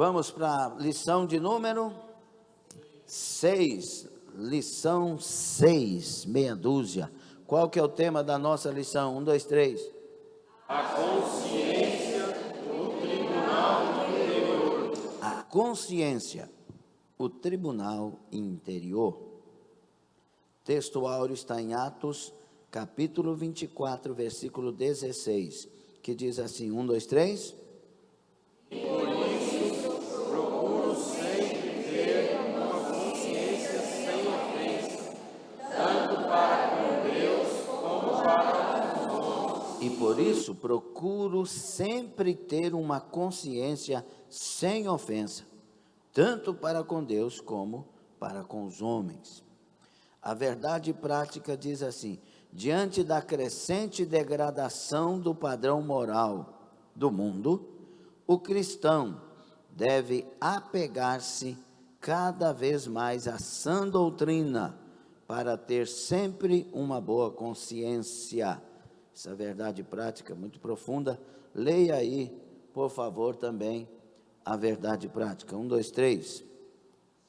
Vamos para a lição de número 6. Lição 6, meia dúzia. Qual que é o tema da nossa lição? 1, 2, 3. A consciência, o tribunal interior. A consciência, o tribunal interior. Texto áureo está em Atos, capítulo 24, versículo 16, que diz assim, 1, 2, 3. E por isso procuro sempre ter uma consciência sem ofensa, tanto para com Deus como para com os homens. E por isso procuro sempre ter uma consciência sem ofensa, tanto para com Deus como para com os homens. A verdade prática diz assim: diante da crescente degradação do padrão moral do mundo, o cristão deve apegar-se cada vez mais à sã doutrina para ter sempre uma boa consciência. Essa verdade prática muito profunda. Leia aí, por favor, também a verdade prática. 1, 2, 3.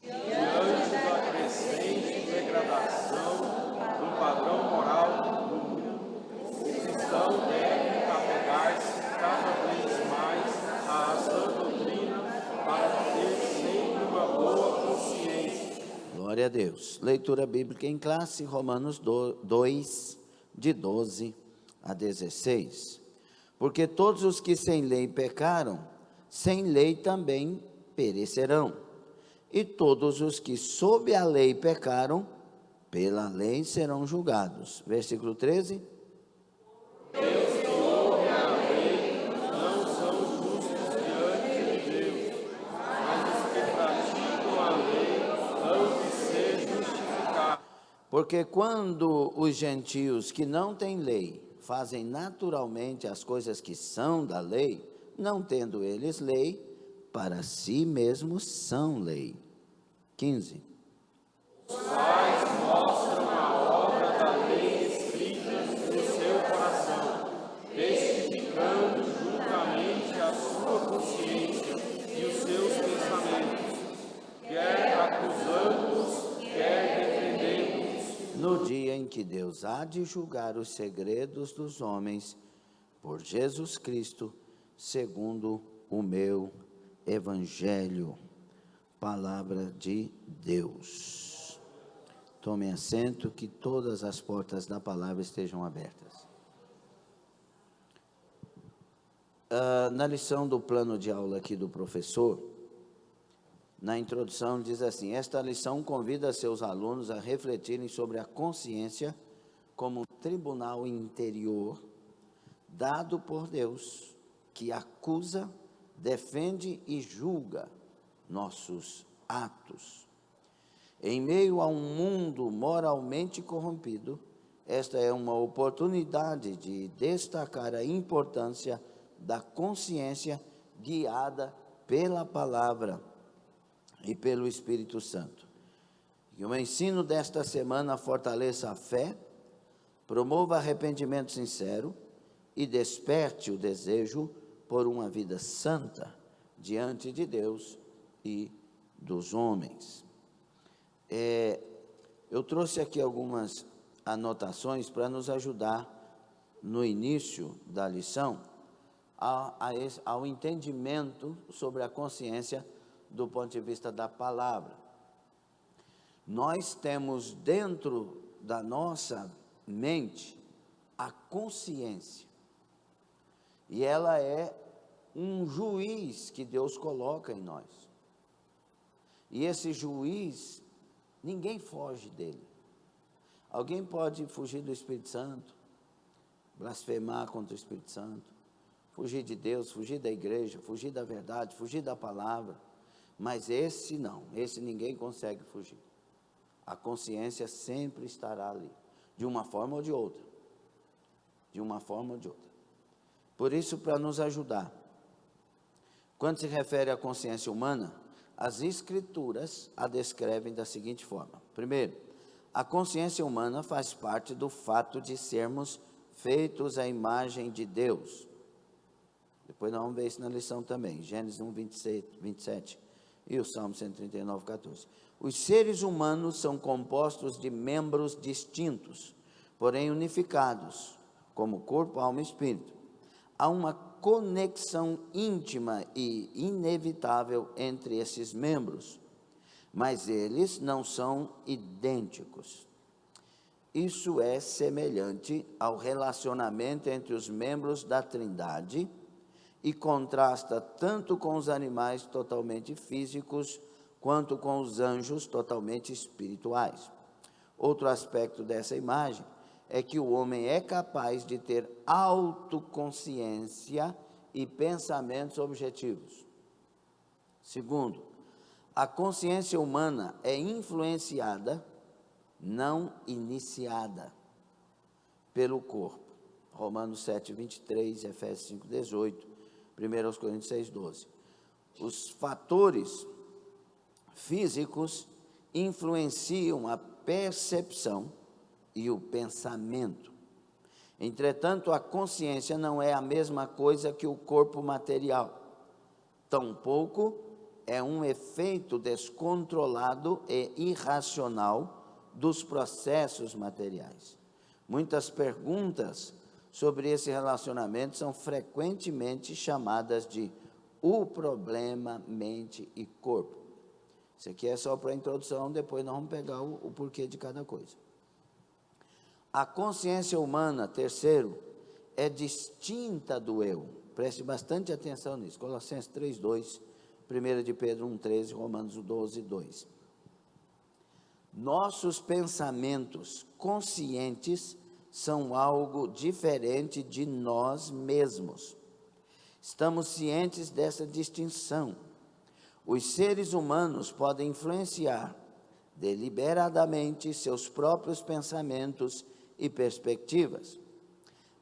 Diante da crescente degradação do padrão moral do mundo, o cristão deve apegar-se cada vez mais à sã doutrina para ter sempre uma boa consciência. Glória a Deus. Leitura bíblica em classe, Romanos 2, de 12 a 16. Porque todos os que sem lei pecaram, sem lei também perecerão. E todos os que sob a lei pecaram, pela lei serão julgados. Versículo 13. Deus que ouve a lei não são justos diante de Deus, mas os que praticam a lei hão de ser justificados. Porque quando os gentios que não têm lei fazem naturalmente as coisas que são da lei, não tendo eles lei, para si mesmos são lei. 15. Os quais mostram a obra da lei escrita no seu coração, testificando juntamente a sua consciência e os seus pensamentos, quer acusando-os, quer defendendo-os. No dia em que Deus há de julgar os segredos dos homens, por Jesus Cristo, segundo o meu evangelho. Palavra de Deus. Tomem assento, que todas as portas da palavra estejam abertas. Na lição do plano de aula aqui do professor, na introdução diz assim: esta lição convida seus alunos a refletirem sobre a consciência como um tribunal interior dado por Deus, que acusa, defende e julga nossos atos. Em meio a um mundo moralmente corrompido, esta é uma oportunidade de destacar a importância da consciência guiada pela palavra e pelo Espírito Santo. Que o ensino desta semana fortaleça a fé, promova arrependimento sincero e desperte o desejo por uma vida santa diante de Deus e dos homens. Eu trouxe aqui algumas anotações para nos ajudar no início da lição ao entendimento sobre a consciência do ponto de vista da palavra. Nós temos dentro da nossa mente a consciência, e ela é um juiz que Deus coloca em nós. E esse juiz, ninguém foge dele. Alguém pode fugir do Espírito Santo, blasfemar contra o Espírito Santo, fugir de Deus, fugir da igreja, fugir da verdade, fugir da palavra, mas esse não, esse ninguém consegue fugir. A consciência sempre estará ali, de uma forma ou de outra, de uma forma ou de outra. Por isso, para nos ajudar, quando se refere à consciência humana, as Escrituras a descrevem da seguinte forma: primeiro, a consciência humana faz parte do fato de sermos feitos à imagem de Deus. Depois nós vamos ver isso na lição também, Gênesis 1, 27 e o Salmo 139, 14. Os seres humanos são compostos de membros distintos, porém unificados, como corpo, alma e espírito. Há uma conexão íntima e inevitável entre esses membros, mas eles não são idênticos. Isso é semelhante ao relacionamento entre os membros da Trindade e contrasta tanto com os animais totalmente físicos, quanto com os anjos totalmente espirituais. Outro aspecto dessa imagem é que o homem é capaz de ter autoconsciência e pensamentos objetivos. Segundo, a consciência humana é influenciada, não iniciada, pelo corpo. Romanos 7, 23, Efésios 5, 18, 1 Coríntios 6, 12. Os fatores físicos influenciam a percepção e o pensamento. Entretanto, a consciência não é a mesma coisa que o corpo material. Tampouco é um efeito descontrolado e irracional dos processos materiais. Muitas perguntas sobre esse relacionamento são frequentemente chamadas de o problema mente e corpo. Isso aqui é só para a introdução, depois nós vamos pegar o porquê de cada coisa. A consciência humana, terceiro, é distinta do eu. Preste bastante atenção nisso. Colossenses 3, 2, 1 de Pedro 1, 13, Romanos 12, 2. Nossos pensamentos conscientes são algo diferente de nós mesmos. Estamos cientes dessa distinção. Os seres humanos podem influenciar deliberadamente seus próprios pensamentos e perspectivas.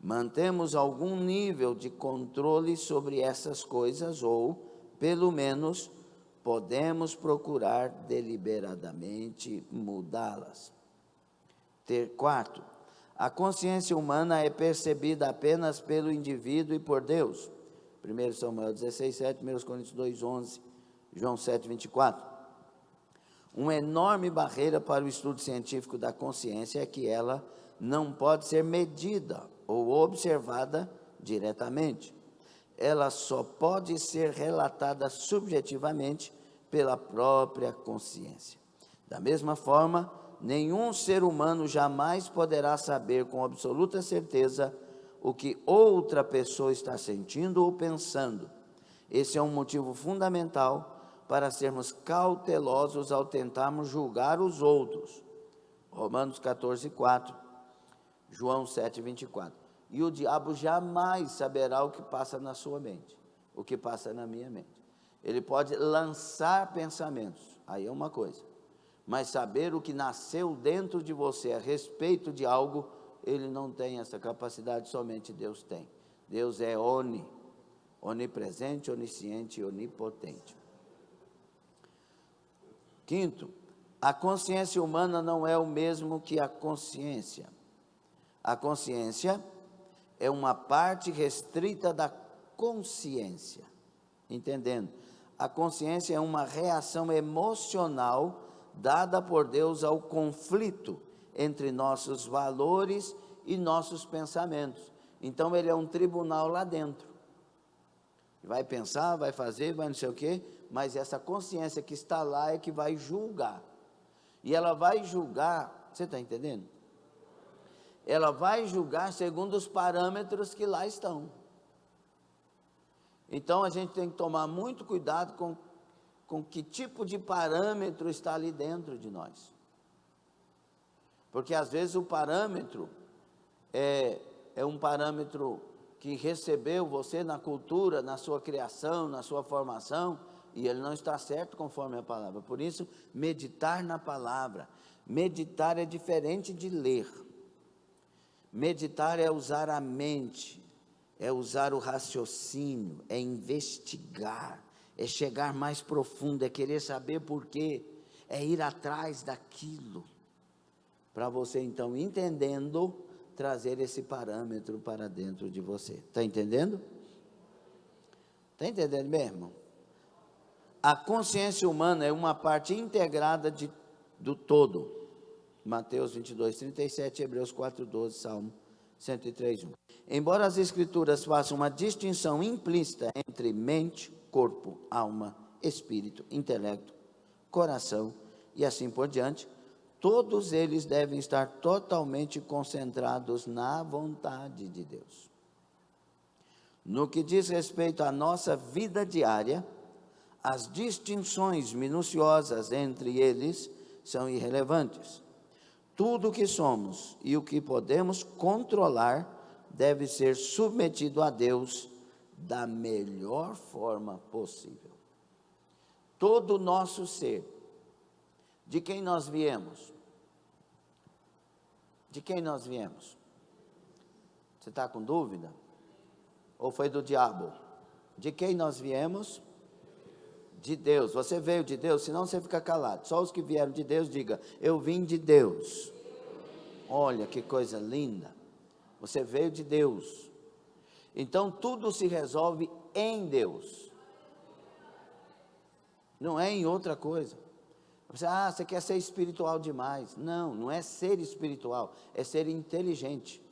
Mantemos algum nível de controle sobre essas coisas ou, pelo menos, podemos procurar deliberadamente mudá-las. Quarto, a consciência humana é percebida apenas pelo indivíduo e por Deus. 1 Samuel 16, 7, 1 Coríntios 2, 11, João 7, 24. Uma enorme barreira para o estudo científico da consciência é que ela não pode ser medida ou observada diretamente. Ela só pode ser relatada subjetivamente pela própria consciência. Da mesma forma, nenhum ser humano jamais poderá saber com absoluta certeza o que outra pessoa está sentindo ou pensando. Esse é um motivo fundamental para sermos cautelosos ao tentarmos julgar os outros. Romanos 14, 4, João 7, 24. E o diabo jamais saberá o que passa na sua mente, o que passa na minha mente. Ele pode lançar pensamentos, aí é uma coisa, mas saber o que nasceu dentro de você a respeito de algo, ele não tem essa capacidade, somente Deus tem. Deus é onipresente, onisciente e onipotente. Quinto, a consciência humana não é o mesmo que a consciência. A consciência é uma parte restrita da consciência. Entendendo? A consciência é uma reação emocional dada por Deus ao conflito entre nossos valores e nossos pensamentos. Então, ele é um tribunal lá dentro. Vai pensar, vai fazer, vai não sei o quê, mas essa consciência que está lá é que vai julgar. E ela vai julgar, você está entendendo? Ela vai julgar segundo os parâmetros que lá estão. Então, a gente tem que tomar muito cuidado com que tipo de parâmetro está ali dentro de nós. Porque, às vezes, o parâmetro é um parâmetro que recebeu você na cultura, na sua criação, na sua formação, e ele não está certo conforme a palavra. Por isso, meditar na palavra. Meditar é diferente de ler. Meditar é usar a mente, é usar o raciocínio, é investigar, é chegar mais profundo, é querer saber por quê, é ir atrás daquilo, para você então, entendendo, trazer esse parâmetro para dentro de você. Está entendendo? Está entendendo mesmo? A consciência humana é uma parte integrada do todo. Mateus 22, 37, Hebreus 4, 12, Salmo 103, 1. Embora as Escrituras façam uma distinção implícita entre mente, corpo, alma, espírito, intelecto, coração e assim por diante, todos eles devem estar totalmente concentrados na vontade de Deus. No que diz respeito à nossa vida diária, as distinções minuciosas entre eles são irrelevantes. Tudo o que somos e o que podemos controlar deve ser submetido a Deus da melhor forma possível. Todo o nosso ser, de quem nós viemos? De quem nós viemos? Você está com dúvida? Ou foi do diabo? De quem nós viemos? De Deus. Você veio de Deus? Senão você fica calado. Só os que vieram de Deus, diga: eu vim de Deus. Olha que coisa linda. Você veio de Deus. Então tudo se resolve em Deus. Não é em outra coisa. Você quer ser espiritual demais. Não, não é ser espiritual, é ser inteligente.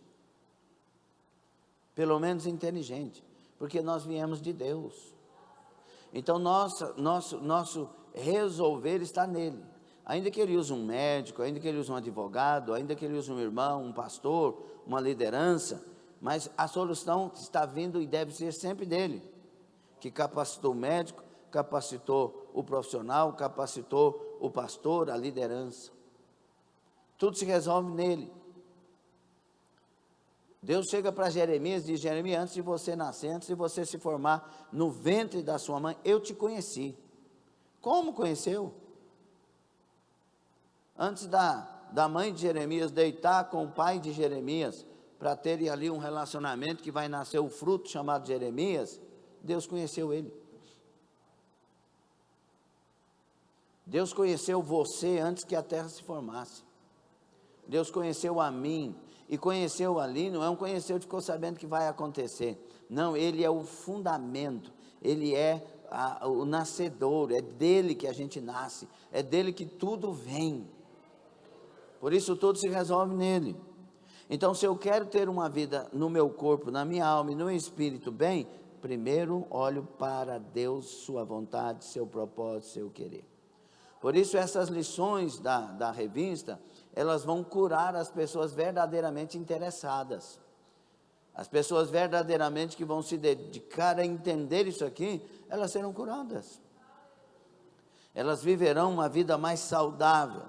Pelo menos inteligente, porque nós viemos de Deus. Então nosso resolver está nele. Ainda que ele use um médico, ainda que ele use um advogado, ainda que ele use um irmão, um pastor, uma liderança, mas a solução está vindo e deve ser sempre dele, que capacitou o médico, capacitou o profissional, capacitou o pastor, a liderança. Tudo se resolve nele. Deus chega para Jeremias e diz: Jeremias, antes de você nascer, antes de você se formar no ventre da sua mãe, eu te conheci. Como conheceu? Antes da mãe de Jeremias deitar com o pai de Jeremias, para ter ali um relacionamento que vai nascer o fruto chamado Jeremias, Deus conheceu ele. Deus conheceu você antes que a terra se formasse. Deus conheceu a mim. E conheceu ali, não é um conheceu e ficou sabendo que vai acontecer. Não, ele é o fundamento, ele é o nascedor, é dele que a gente nasce, é dele que tudo vem. Por isso tudo se resolve nele. Então, se eu quero ter uma vida no meu corpo, na minha alma e no meu espírito bem, primeiro olho para Deus, sua vontade, seu propósito, seu querer. Por isso essas lições da revista, elas vão curar as pessoas verdadeiramente interessadas. As pessoas verdadeiramente que vão se dedicar a entender isso aqui, elas serão curadas. Elas viverão uma vida mais saudável,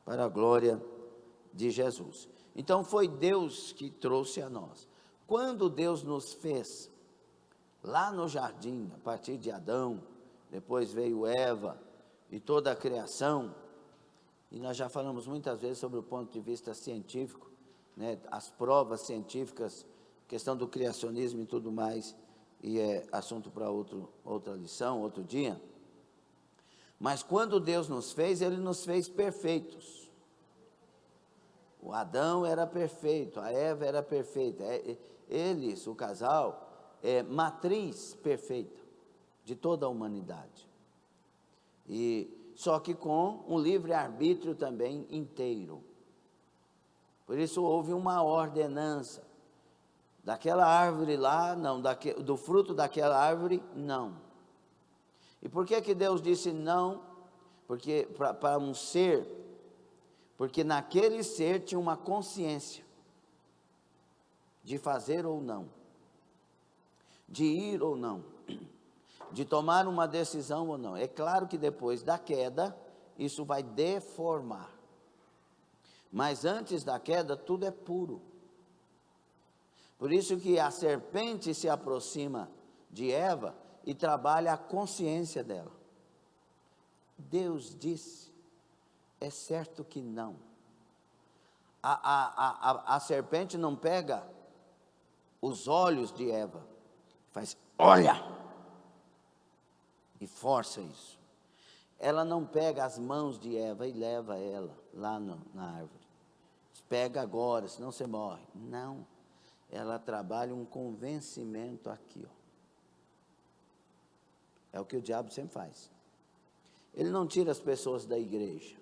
para a glória de Jesus. Então foi Deus que trouxe a nós. Quando Deus nos fez, lá no jardim, a partir de Adão, depois veio Eva, e toda a criação, e nós já falamos muitas vezes sobre o ponto de vista científico, né, as provas científicas, questão do criacionismo e tudo mais, e é assunto para outra lição, outro dia. Mas quando Deus nos fez, Ele nos fez perfeitos. O Adão era perfeito, a Eva era perfeita, eles, o casal, é matriz perfeita de toda a humanidade. Só que com um livre-arbítrio também inteiro. Por isso houve uma ordenança. Daquela árvore lá, não, do fruto daquela árvore, não. E por que Deus disse não? Porque para um ser, porque naquele ser tinha uma consciência de fazer ou não, de ir ou não, de tomar uma decisão ou não. É claro que depois da queda, isso vai deformar. Mas antes da queda, tudo é puro. Por isso que a serpente se aproxima de Eva e trabalha a consciência dela. Deus disse, é certo que não. A serpente não pega os olhos de Eva, faz, olha, e força isso. Ela não pega as mãos de Eva e leva ela lá na árvore. Pega agora, senão você morre. Não. Ela trabalha um convencimento aqui, ó. É o que o diabo sempre faz. Ele não tira as pessoas da igreja.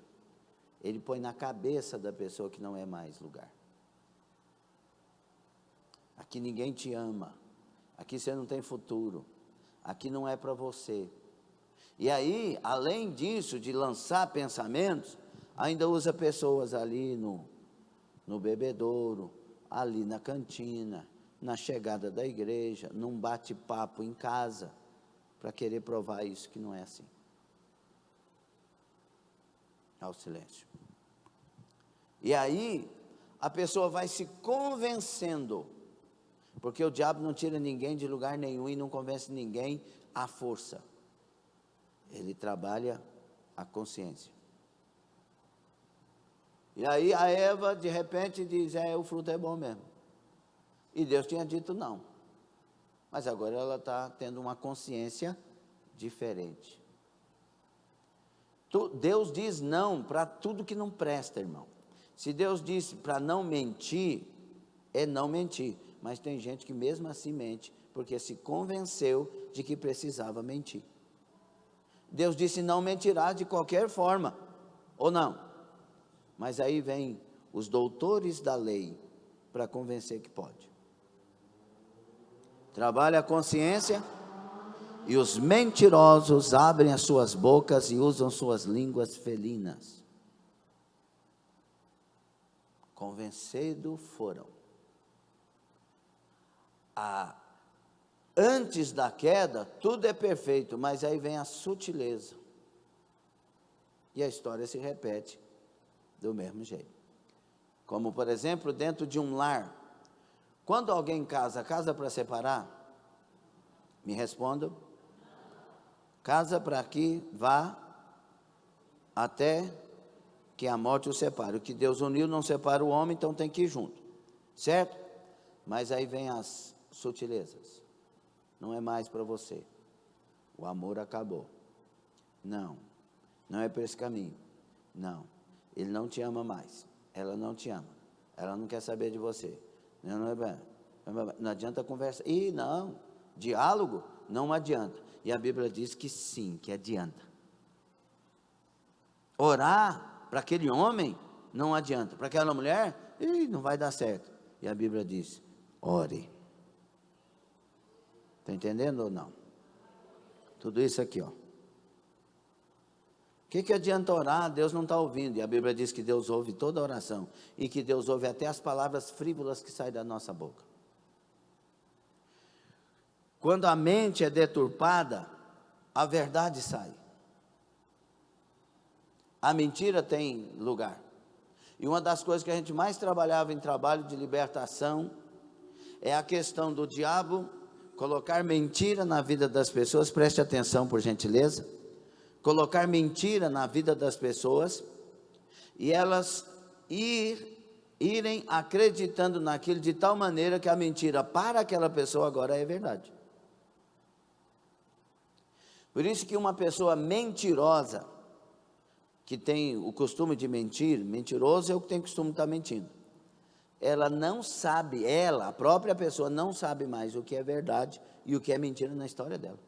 Ele põe na cabeça da pessoa que não é mais lugar. Aqui ninguém te ama. Aqui você não tem futuro. Aqui não é para você. E aí, além disso, de lançar pensamentos, ainda usa pessoas ali no bebedouro, ali na cantina, na chegada da igreja, num bate-papo em casa, para querer provar isso que não é assim. Ao silêncio. E aí, a pessoa vai se convencendo, porque o diabo não tira ninguém de lugar nenhum e não convence ninguém à força. Ele trabalha a consciência. E aí a Eva, de repente, diz, o fruto é bom mesmo. E Deus tinha dito não. Mas agora ela está tendo uma consciência diferente. Deus diz não para tudo que não presta, irmão. Se Deus disse para não mentir, é não mentir. Mas tem gente que mesmo assim mente, porque se convenceu de que precisava mentir. Deus disse não mentirá de qualquer forma, ou não? Mas aí vem os doutores da lei para convencer que pode. Trabalha a consciência. E os mentirosos abrem as suas bocas e usam suas línguas felinas. Convencido foram. Antes da queda, tudo é perfeito, mas aí vem a sutileza. E a história se repete do mesmo jeito. Como, por exemplo, dentro de um lar. Quando alguém casa para separar? Me respondam. Casa para que vá até que a morte o separe. O que Deus uniu não separa o homem, então tem que ir junto. Certo? Mas aí vem as sutilezas. Não é mais para você. O amor acabou. Não é por esse caminho. Não. Ele não te ama mais. Ela não te ama. Ela não quer saber de você. Não adianta conversa. Não. Diálogo não adianta. E a Bíblia diz que sim, que adianta. Orar para aquele homem não adianta. Para aquela mulher, não vai dar certo. E a Bíblia diz, ore. Está entendendo ou não? Tudo isso aqui, ó. O que adianta orar? Deus não está ouvindo. E a Bíblia diz que Deus ouve toda oração. E que Deus ouve até as palavras frívolas que saem da nossa boca. Quando a mente é deturpada, a verdade sai. A mentira tem lugar. E uma das coisas que a gente mais trabalhava em trabalho de libertação é a questão do diabo colocar mentira na vida das pessoas. Preste atenção, por gentileza. Colocar mentira na vida das pessoas e elas irem acreditando naquilo de tal maneira que a mentira para aquela pessoa agora é verdade. Por isso que uma pessoa mentirosa, que tem o costume de mentir, mentiroso é o que tem o costume de estar mentindo. Ela não sabe, a própria pessoa não sabe mais o que é verdade e o que é mentira na história dela.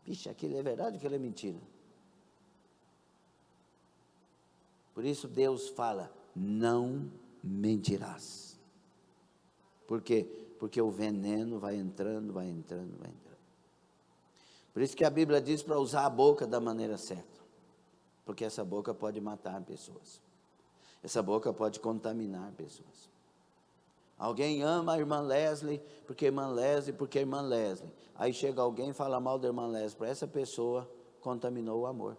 Vixe, aquilo é verdade, aquilo é mentira. Por isso Deus fala, não mentirás. Por quê? Porque o veneno vai entrando. Por isso que a Bíblia diz para usar a boca da maneira certa. Porque essa boca pode matar pessoas. Essa boca pode contaminar pessoas. Alguém ama a irmã Leslie, porque irmã Leslie. Aí chega alguém e fala mal da irmã Leslie. Para essa pessoa, contaminou o amor.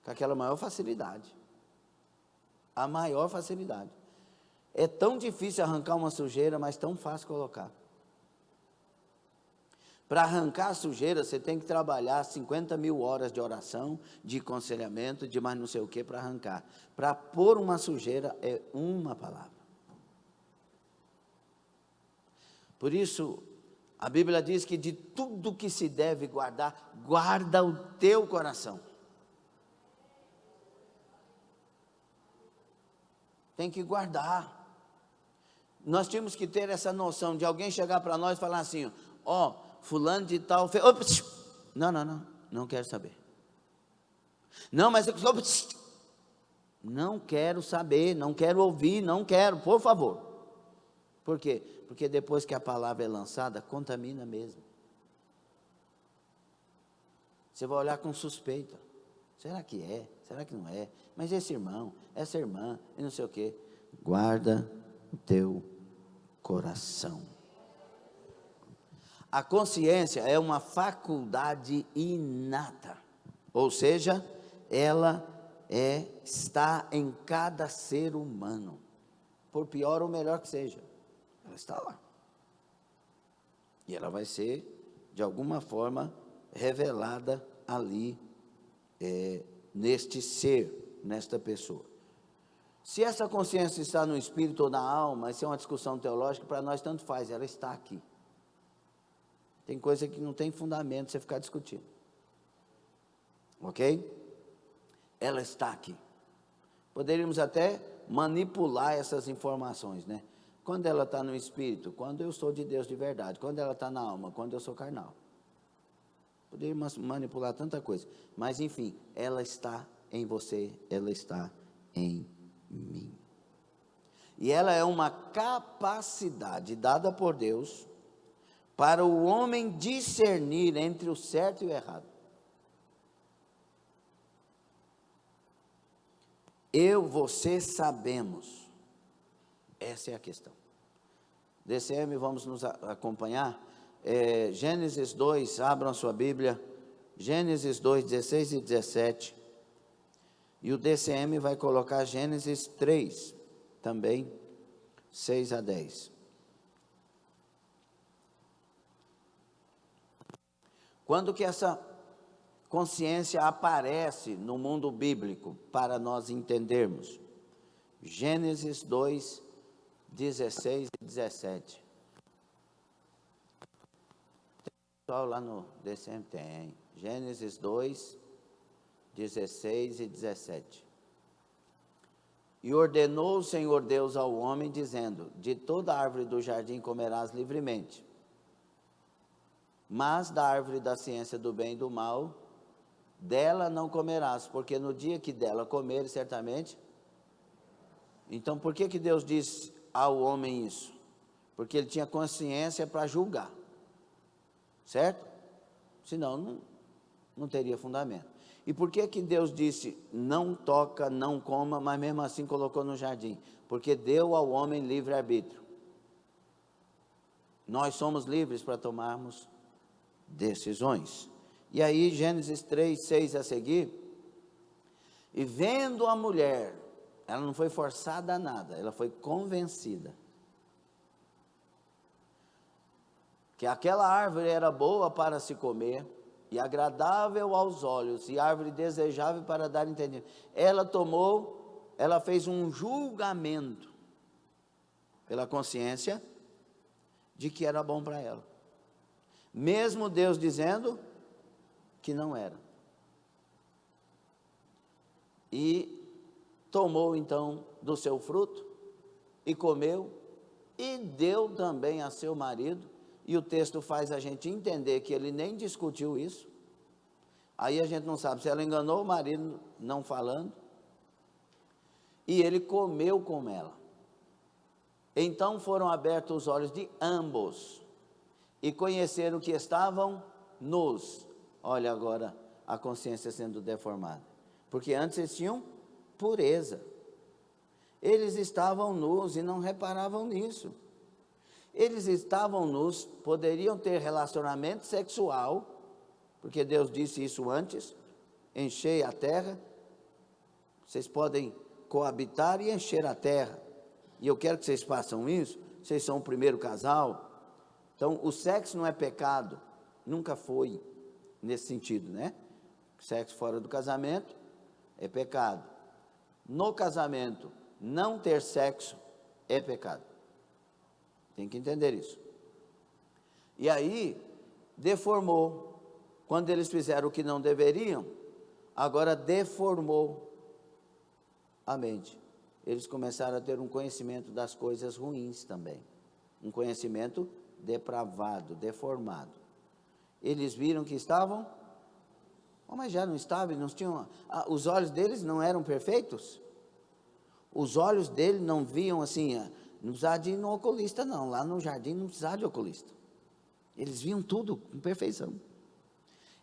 Com aquela maior facilidade. A maior facilidade. É tão difícil arrancar uma sujeira, mas tão fácil colocar. Para arrancar a sujeira, você tem que trabalhar 50 mil horas de oração, de aconselhamento, de mais não sei o que para arrancar. Para pôr uma sujeira é uma palavra. Por isso, a Bíblia diz que de tudo que se deve guardar, guarda o teu coração. Tem que guardar. Nós tínhamos que ter essa noção de alguém chegar para nós e falar assim, fulano de tal fez. Não quero saber. Não, mas não quero saber, não quero ouvir, não quero, por favor. Por quê? Porque depois que a palavra é lançada, contamina mesmo. Você vai olhar com suspeita. Será que é? Será que não é? Mas esse irmão, essa irmã, e não sei o quê. Guarda o teu coração. A consciência é uma faculdade inata. Ou seja, ela está em cada ser humano. Por pior ou melhor que seja. Ela está lá. E ela vai ser, de alguma forma, revelada ali, neste ser, nesta pessoa. Se essa consciência está no espírito ou na alma, isso é uma discussão teológica, para nós tanto faz, ela está aqui. Tem coisa que não tem fundamento você ficar discutindo. Ok? Ela está aqui. Poderíamos até manipular essas informações, né? Quando ela está no espírito, quando eu sou de Deus de verdade, quando ela está na alma, quando eu sou carnal. Poderíamos manipular tanta coisa, mas enfim, ela está em você, ela está em mim. E ela é uma capacidade dada por Deus para o homem discernir entre o certo e o errado. Você sabemos. Essa é a questão. DCM, vamos nos acompanhar. Gênesis 2, abram a sua Bíblia. Gênesis 2, 16 e 17. E o DCM vai colocar Gênesis 3, também, 6 a 10. Quando que essa consciência aparece no mundo bíblico, para nós entendermos? Gênesis 2, 16 e 17. Tem pessoal lá no DCM? Tem. Gênesis 2, 16 e 17. E ordenou o Senhor Deus ao homem, dizendo: de toda árvore do jardim comerás livremente, mas da árvore da ciência do bem e do mal, dela não comerás, porque no dia que dela comeres, certamente. Então, por que Deus disse ao homem isso? Porque ele tinha consciência para julgar, certo? Senão, não teria fundamento. E por que Deus disse, não toca, não coma, mas mesmo assim colocou no jardim? Porque deu ao homem livre-arbítrio. Nós somos livres para tomarmos decisões. E aí, Gênesis 3, 6 a seguir. E vendo a mulher, ela não foi forçada a nada, ela foi convencida que aquela árvore era boa para se comer, e agradável aos olhos, e árvore desejável para dar entendimento. Ela fez um julgamento pela consciência de que era bom para ela, mesmo Deus dizendo que não era. E tomou então do seu fruto, e comeu, e deu também a seu marido. E o texto faz a gente entender que ele nem discutiu isso. Aí a gente não sabe se ela enganou o marido não falando. E ele comeu com ela. Então foram abertos os olhos de ambos, e conheceram que estavam nus. Olha agora a consciência sendo deformada. Porque antes eles tinham pureza. Eles estavam nus e não reparavam nisso. Eles estavam nus, poderiam ter relacionamento sexual, porque Deus disse isso antes: enchei a terra, vocês podem coabitar e encher a terra, e eu quero que vocês façam isso, vocês são o primeiro casal. Então o sexo não é pecado, nunca foi nesse sentido, né? Sexo fora do casamento é pecado. No casamento, não ter sexo é pecado. Tem que entender isso. E aí, deformou. Quando eles fizeram o que não deveriam, agora deformou a mente. Eles começaram a ter um conhecimento das coisas ruins também. Um conhecimento depravado, deformado. eles viram que estavam, mas já não estavam, não tinham, os olhos deles não eram perfeitos? Os olhos dele não viam assim, não precisava de ir no oculista não, lá no jardim não precisava de oculista. Eles viam tudo com perfeição.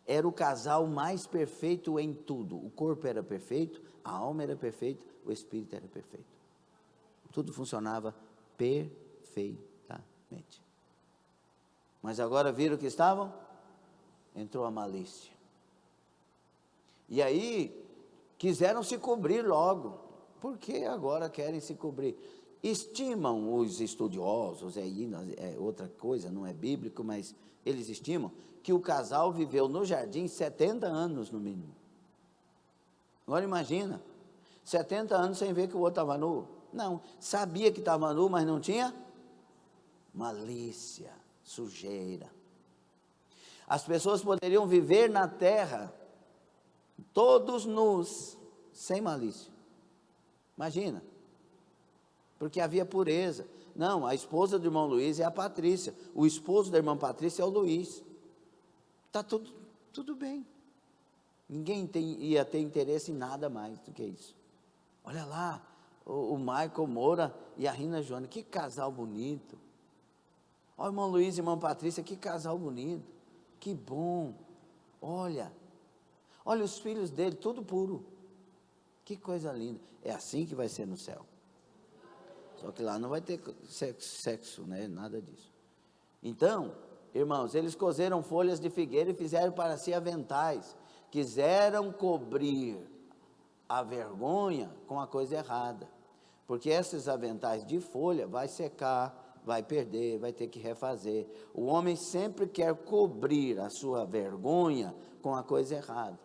Era o casal mais perfeito em tudo. O corpo era perfeito, a alma era perfeita, o espírito era perfeito. Tudo funcionava perfeitamente. Mas agora viram que estavam? Entrou a malícia. E aí, quiseram se cobrir logo. Por que agora querem se cobrir? Estimam os estudiosos, aí é outra coisa, não é bíblico, mas eles estimam que o casal viveu no jardim 70 anos no mínimo. Agora imagina, 70 anos sem ver que o outro estava nu. Não, sabia que estava nu, mas não tinha malícia, sujeira. As pessoas poderiam viver na terra, todos nus, sem malícia. Imagina, porque havia pureza. Não, a esposa do irmão Luiz é a Patrícia, o esposo da irmã Patrícia é o Luiz. Está tudo bem. Ninguém ia ter interesse em nada mais do que isso. Olha lá, o Michael Moura e a Rina Joana, que casal bonito. Olha o irmão Luiz e a irmã Patrícia, que casal bonito. Que bom. Olha os filhos dele, tudo puro. Que coisa linda. É assim que vai ser no céu. Só que lá não vai ter sexo, né? Nada disso. Então, irmãos, eles cozeram folhas de figueira e fizeram para si aventais. Quiseram cobrir a vergonha com a coisa errada. Porque esses aventais de folha vai secar, vai perder, vai ter que refazer. O homem sempre quer cobrir a sua vergonha com a coisa errada.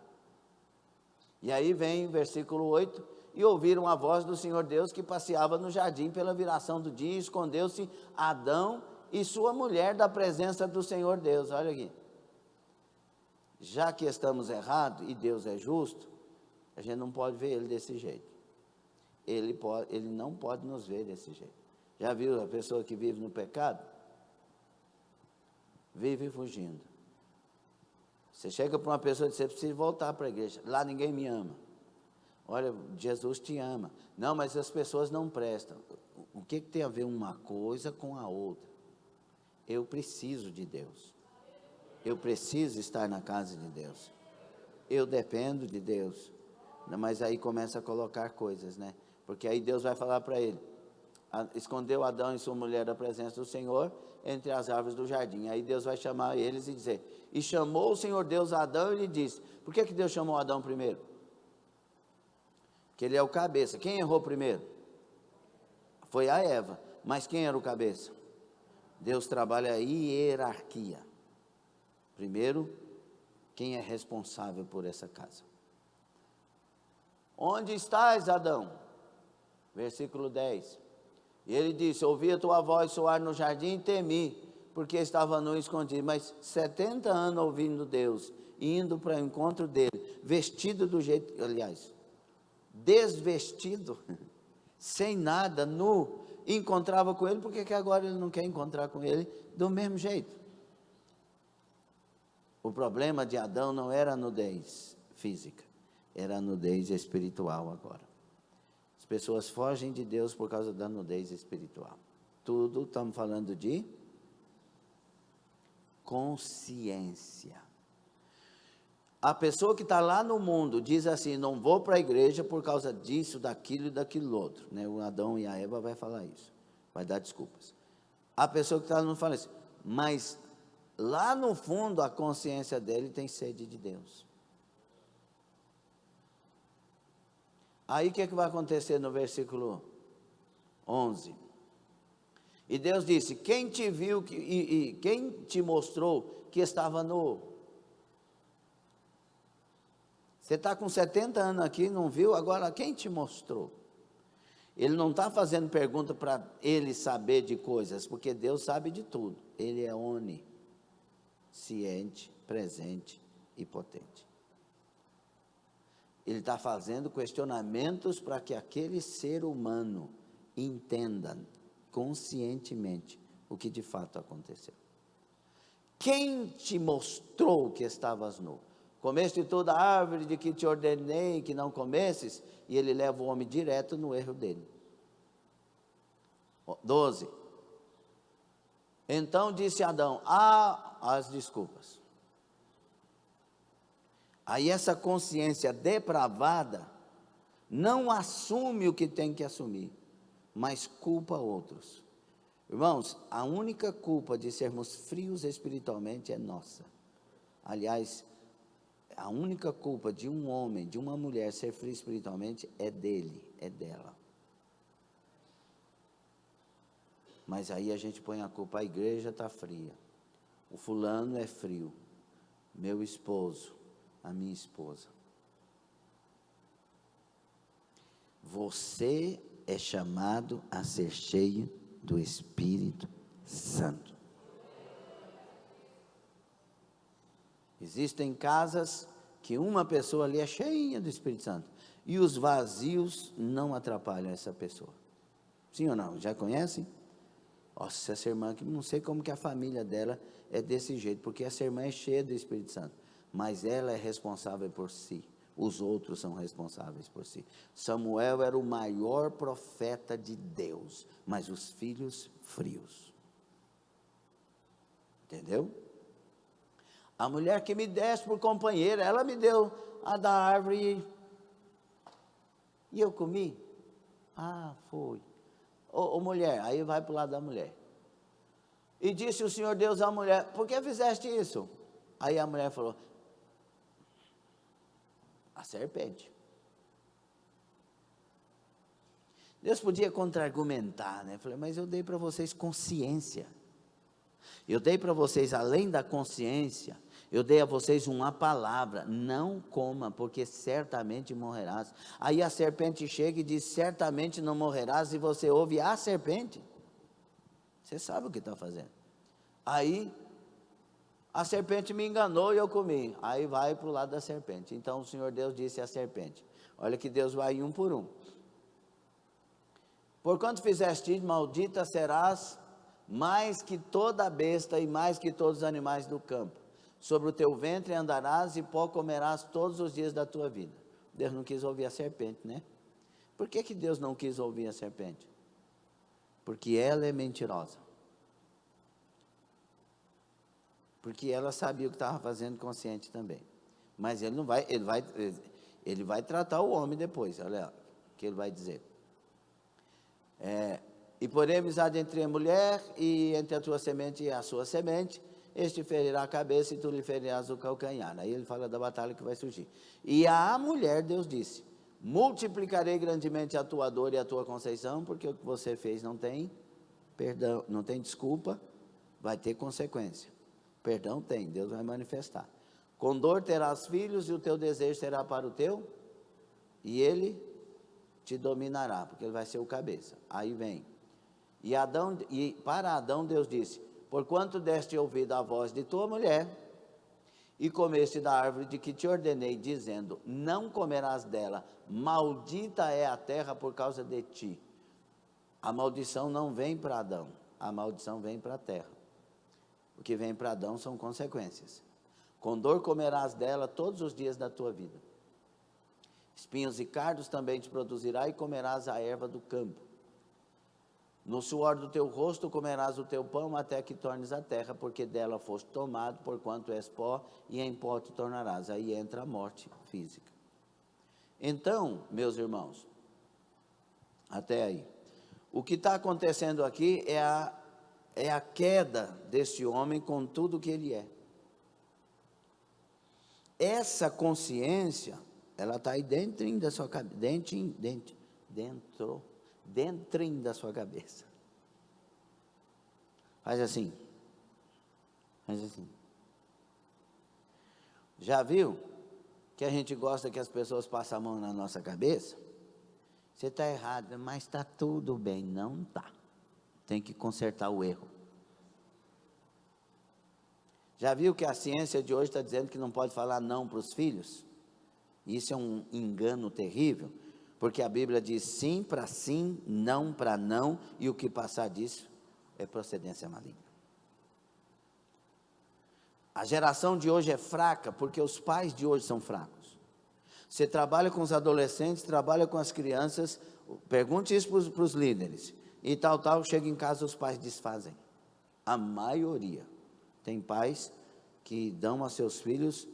E aí vem o versículo 8, e ouviram a voz do Senhor Deus que passeava no jardim pela viração do dia, e escondeu-se Adão e sua mulher da presença do Senhor Deus. Olha aqui, já que estamos errados e Deus é justo, a gente não pode ver ele desse jeito. Ele não pode nos ver desse jeito. Já viu a pessoa que vive no pecado? Vive fugindo. Você chega para uma pessoa e diz, você precisa voltar para a igreja, lá ninguém me ama. Olha, Jesus te ama. Não, mas as pessoas não prestam. O que tem a ver uma coisa com a outra? Eu preciso de Deus. Eu preciso estar na casa de Deus. Eu dependo de Deus. Mas aí começa a colocar coisas, né? Porque aí Deus vai falar para ele, escondeu Adão e sua mulher da presença do Senhor entre as árvores do jardim. Aí Deus vai chamar eles e dizer, e chamou o Senhor Deus a Adão e lhe disse, por que Deus chamou Adão primeiro? Porque ele é o cabeça. Quem errou primeiro? Foi a Eva. Mas quem era o cabeça? Deus trabalha a hierarquia. Primeiro, quem é responsável por essa casa? Onde estás, Adão? Versículo 10. E ele disse, ouvi a tua voz soar no jardim e temi, porque estava nu e escondido. Mas 70 anos ouvindo Deus, indo para o encontro dele, vestido do jeito, aliás, desvestido, sem nada, nu, encontrava com ele, por que agora ele não quer encontrar com ele do mesmo jeito? O problema de Adão não era a nudez física, era a nudez espiritual agora. As pessoas fogem de Deus por causa da nudez espiritual. Tudo estamos falando de consciência. A pessoa que está lá no mundo diz assim, não vou para a igreja por causa disso, daquilo e daquilo outro, né? O Adão e a Eva vai falar isso, vai dar desculpas. A pessoa que está lá no mundo fala isso, mas lá no fundo a consciência dele tem sede de Deus. Aí o que vai acontecer no versículo 11? E Deus disse, quem te viu e quem te mostrou que estava nu? Você está com 70 anos aqui, não viu? Agora quem te mostrou? Ele não está fazendo pergunta para ele saber de coisas, porque Deus sabe de tudo. Ele é onisciente, presente e potente. Ele está fazendo questionamentos para que aquele ser humano entenda conscientemente o que de fato aconteceu. Quem te mostrou que estavas nu? Comeste toda a árvore de que te ordenei que não comesses? E ele leva o homem direto no erro dele. 12. Então disse Adão: as desculpas. Aí essa consciência depravada não assume o que tem que assumir, mas culpa outros. Irmãos, a única culpa de sermos frios espiritualmente é nossa. Aliás, a única culpa de um homem, de uma mulher ser frio espiritualmente é dele, é dela. Mas aí a gente põe a culpa: a igreja está fria, o fulano é frio, meu esposo, a minha esposa. Você é chamado a ser cheio do Espírito Santo. Existem casas que uma pessoa ali é cheia do Espírito Santo e os vazios não atrapalham essa pessoa. Sim ou não? Já conhecem? Nossa, essa irmã aqui, não sei como que a família dela é desse jeito, porque essa irmã é cheia do Espírito Santo, mas ela é responsável por si, os outros são responsáveis por si. Samuel era o maior profeta de Deus, mas os filhos frios. Entendeu? A mulher que me desse por companheira, ela me deu a da árvore e eu comi. Foi. Ô mulher, aí vai para o lado da mulher. E disse o Senhor Deus à mulher: por que fizeste isso? Aí a mulher falou: a serpente. Deus podia contra-argumentar, né? Falei: mas eu dei para vocês consciência. Eu dei para vocês, além da consciência, eu dei a vocês uma palavra: não coma, porque certamente morrerás. Aí a serpente chega e diz: certamente não morrerás, e você ouve a serpente. Você sabe o que está fazendo. Aí a serpente me enganou e eu comi. Aí vai para o lado da serpente. Então o Senhor Deus disse à serpente: olha que Deus vai um por um. Porquanto fizeste, maldita serás mais que toda besta e mais que todos os animais do campo. Sobre o teu ventre andarás e pó comerás todos os dias da tua vida. Deus não quis ouvir a serpente, né? Por que Deus não quis ouvir a serpente? Porque ela é mentirosa. Porque ela sabia o que estava fazendo, consciente também. Mas ele vai tratar o homem depois. Olha o que ele vai dizer. E porém amizade entre a mulher e entre a tua semente e a sua semente, este ferirá a cabeça e tu lhe ferirás o calcanhar. Aí ele fala da batalha que vai surgir. E à mulher Deus disse: multiplicarei grandemente a tua dor e a tua conceição, porque o que você fez não tem perdão, não tem desculpa, vai ter consequência. Perdão tem, Deus vai manifestar. Com dor terás filhos e o teu desejo será para o teu, e ele te dominará, porque ele vai ser o cabeça. Aí vem. E para Adão Deus disse: porquanto deste ouvido à voz de tua mulher, e comeste da árvore de que te ordenei, dizendo: não comerás dela, maldita é a terra por causa de ti. A maldição não vem para Adão, a maldição vem para a terra. O que vem para Adão são consequências. Com dor comerás dela todos os dias da tua vida. Espinhos e cardos também te produzirá, e comerás a erva do campo. No suor do teu rosto comerás o teu pão, até que tornes a terra, porque dela foste tomado, porquanto és pó, e em pó te tornarás. Aí entra a morte física. Então, meus irmãos, até aí, o que está acontecendo aqui é a queda desse homem com tudo que ele é. Essa consciência, ela está aí dentro da sua cabeça, dentro da sua cabeça. Faz assim. Já viu que a gente gosta que as pessoas passem a mão na nossa cabeça? Você está errado, mas está tudo bem. Não está. Tem que consertar o erro. Já viu que a ciência de hoje está dizendo que não pode falar não para os filhos? Isso é um engano terrível, porque a Bíblia diz sim para sim, não para não, e o que passar disso é procedência maligna. A geração de hoje é fraca porque os pais de hoje são fracos. Você trabalha com os adolescentes, trabalha com as crianças, pergunte isso para os líderes, e tal, chega em casa, os pais desfazem. A maioria. Tem pais que dão a seus filhos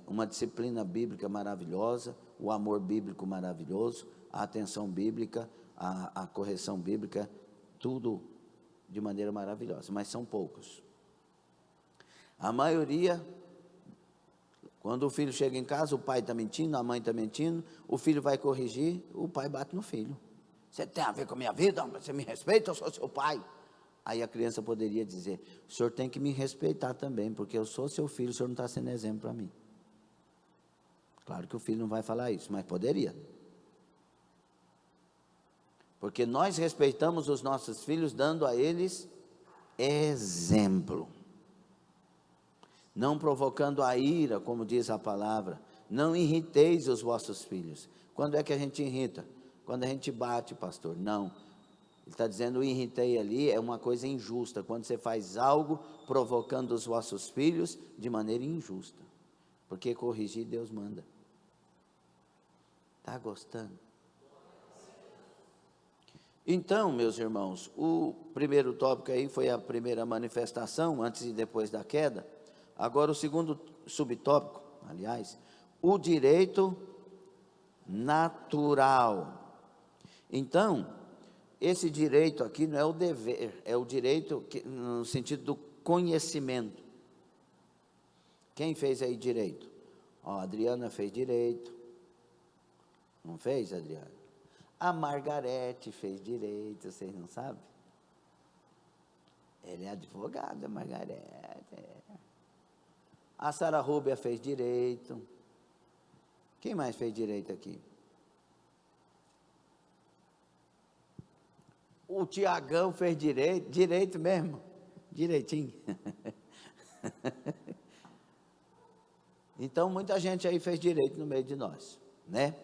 uma disciplina bíblica maravilhosa, o amor bíblico maravilhoso, a atenção bíblica, a correção bíblica, tudo de maneira maravilhosa, mas são poucos. A maioria, quando o filho chega em casa, o pai está mentindo, a mãe está mentindo, o filho vai corrigir, o pai bate no filho. Você tem a ver com a minha vida? Você me respeita, eu sou seu pai. Aí a criança poderia dizer, o senhor tem que me respeitar também, porque eu sou seu filho, o senhor não está sendo exemplo para mim. Claro que o filho não vai falar isso, mas poderia. Porque nós respeitamos os nossos filhos, dando a eles exemplo. Não provocando a ira, como diz a palavra. Não irriteis os vossos filhos. Quando é que a gente irrita? Quando a gente bate, pastor. Não. Ele está dizendo, o irritei ali é uma coisa injusta. Quando você faz algo provocando os vossos filhos de maneira injusta. Porque corrigir Deus manda. Está gostando? Então, meus irmãos, o primeiro tópico aí foi a primeira manifestação, antes e depois da queda. Agora o segundo subtópico, aliás, o direito natural. Então, esse direito aqui não é o dever, é o direito no sentido do conhecimento. Quem fez aí direito? A Adriana fez direito. Não fez, Adriana? A Margarete fez direito, vocês não sabem? Ela é advogada, Margarete. A Sara Rúbia fez direito. Quem mais fez direito aqui? O Tiagão fez direito, direito mesmo, direitinho. Então, muita gente aí fez direito no meio de nós, né?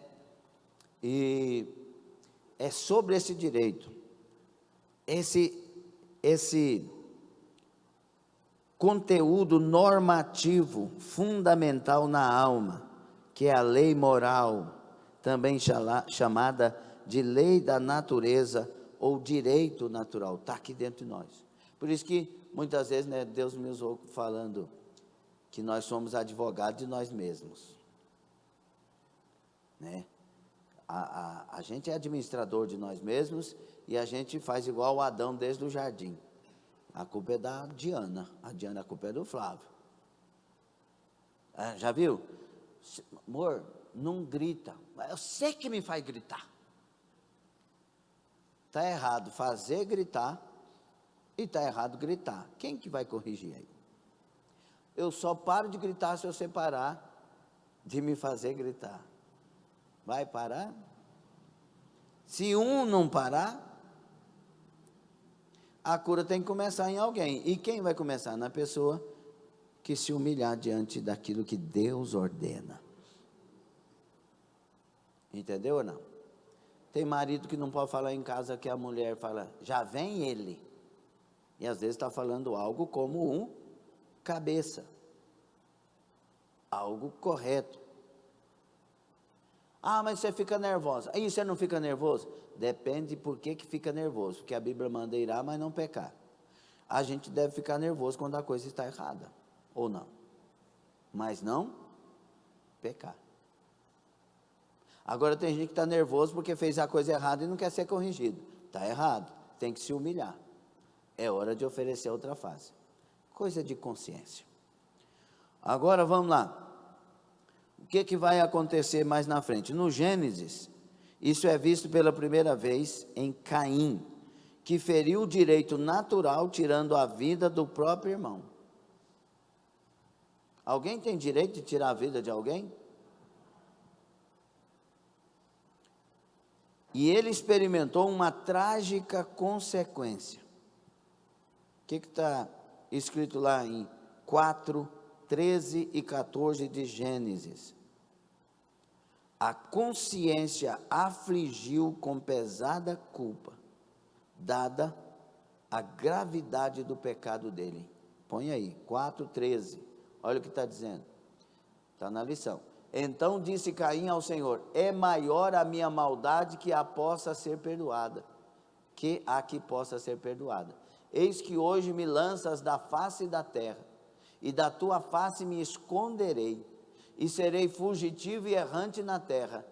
E é sobre esse direito, esse conteúdo normativo fundamental na alma, que é a lei moral, também chamada de lei da natureza ou direito natural, está aqui dentro de nós. Por isso que muitas vezes, né, Deus me usou falando que nós somos advogados de nós mesmos, né? A gente é administrador de nós mesmos e a gente faz igual o Adão desde o jardim. A culpa é da Diana, a culpa é do Flávio. Já viu? Amor, não grita. Eu sei que me faz gritar. Está errado fazer gritar e está errado gritar. Quem que vai corrigir aí? Eu só paro de gritar se eu separar de me fazer gritar. Vai parar? Se um não parar, a cura tem que começar em alguém. E quem vai começar? Na pessoa que se humilhar diante daquilo que Deus ordena. Entendeu ou não? Tem marido que não pode falar em casa que a mulher fala, já vem ele. E às vezes está falando algo como um cabeça. Algo correto. Ah, mas você fica nervosa. Aí você não fica nervoso? Depende por que fica nervoso. Porque a Bíblia manda irar, mas não pecar. A gente deve ficar nervoso quando a coisa está errada. Ou não. Mas não pecar. Agora tem gente que está nervoso porque fez a coisa errada e não quer ser corrigido. Está errado. Tem que se humilhar. É hora de oferecer outra face. Coisa de consciência. Agora vamos lá. O que vai acontecer mais na frente? No Gênesis, isso é visto pela primeira vez em Caim, que feriu o direito natural, tirando a vida do próprio irmão. Alguém tem direito de tirar a vida de alguém? E ele experimentou uma trágica consequência. O que está escrito lá em 4, 13 e 14 de Gênesis? A consciência afligiu com pesada culpa, dada a gravidade do pecado dele. Põe aí, 4:13. Olha o que está dizendo. Está na lição. Então disse Caim ao Senhor: é maior a minha maldade que a possa ser perdoada, que a que possa ser perdoada. Eis que hoje me lanças da face da terra, e da tua face me esconderei, e serei fugitivo e errante na terra.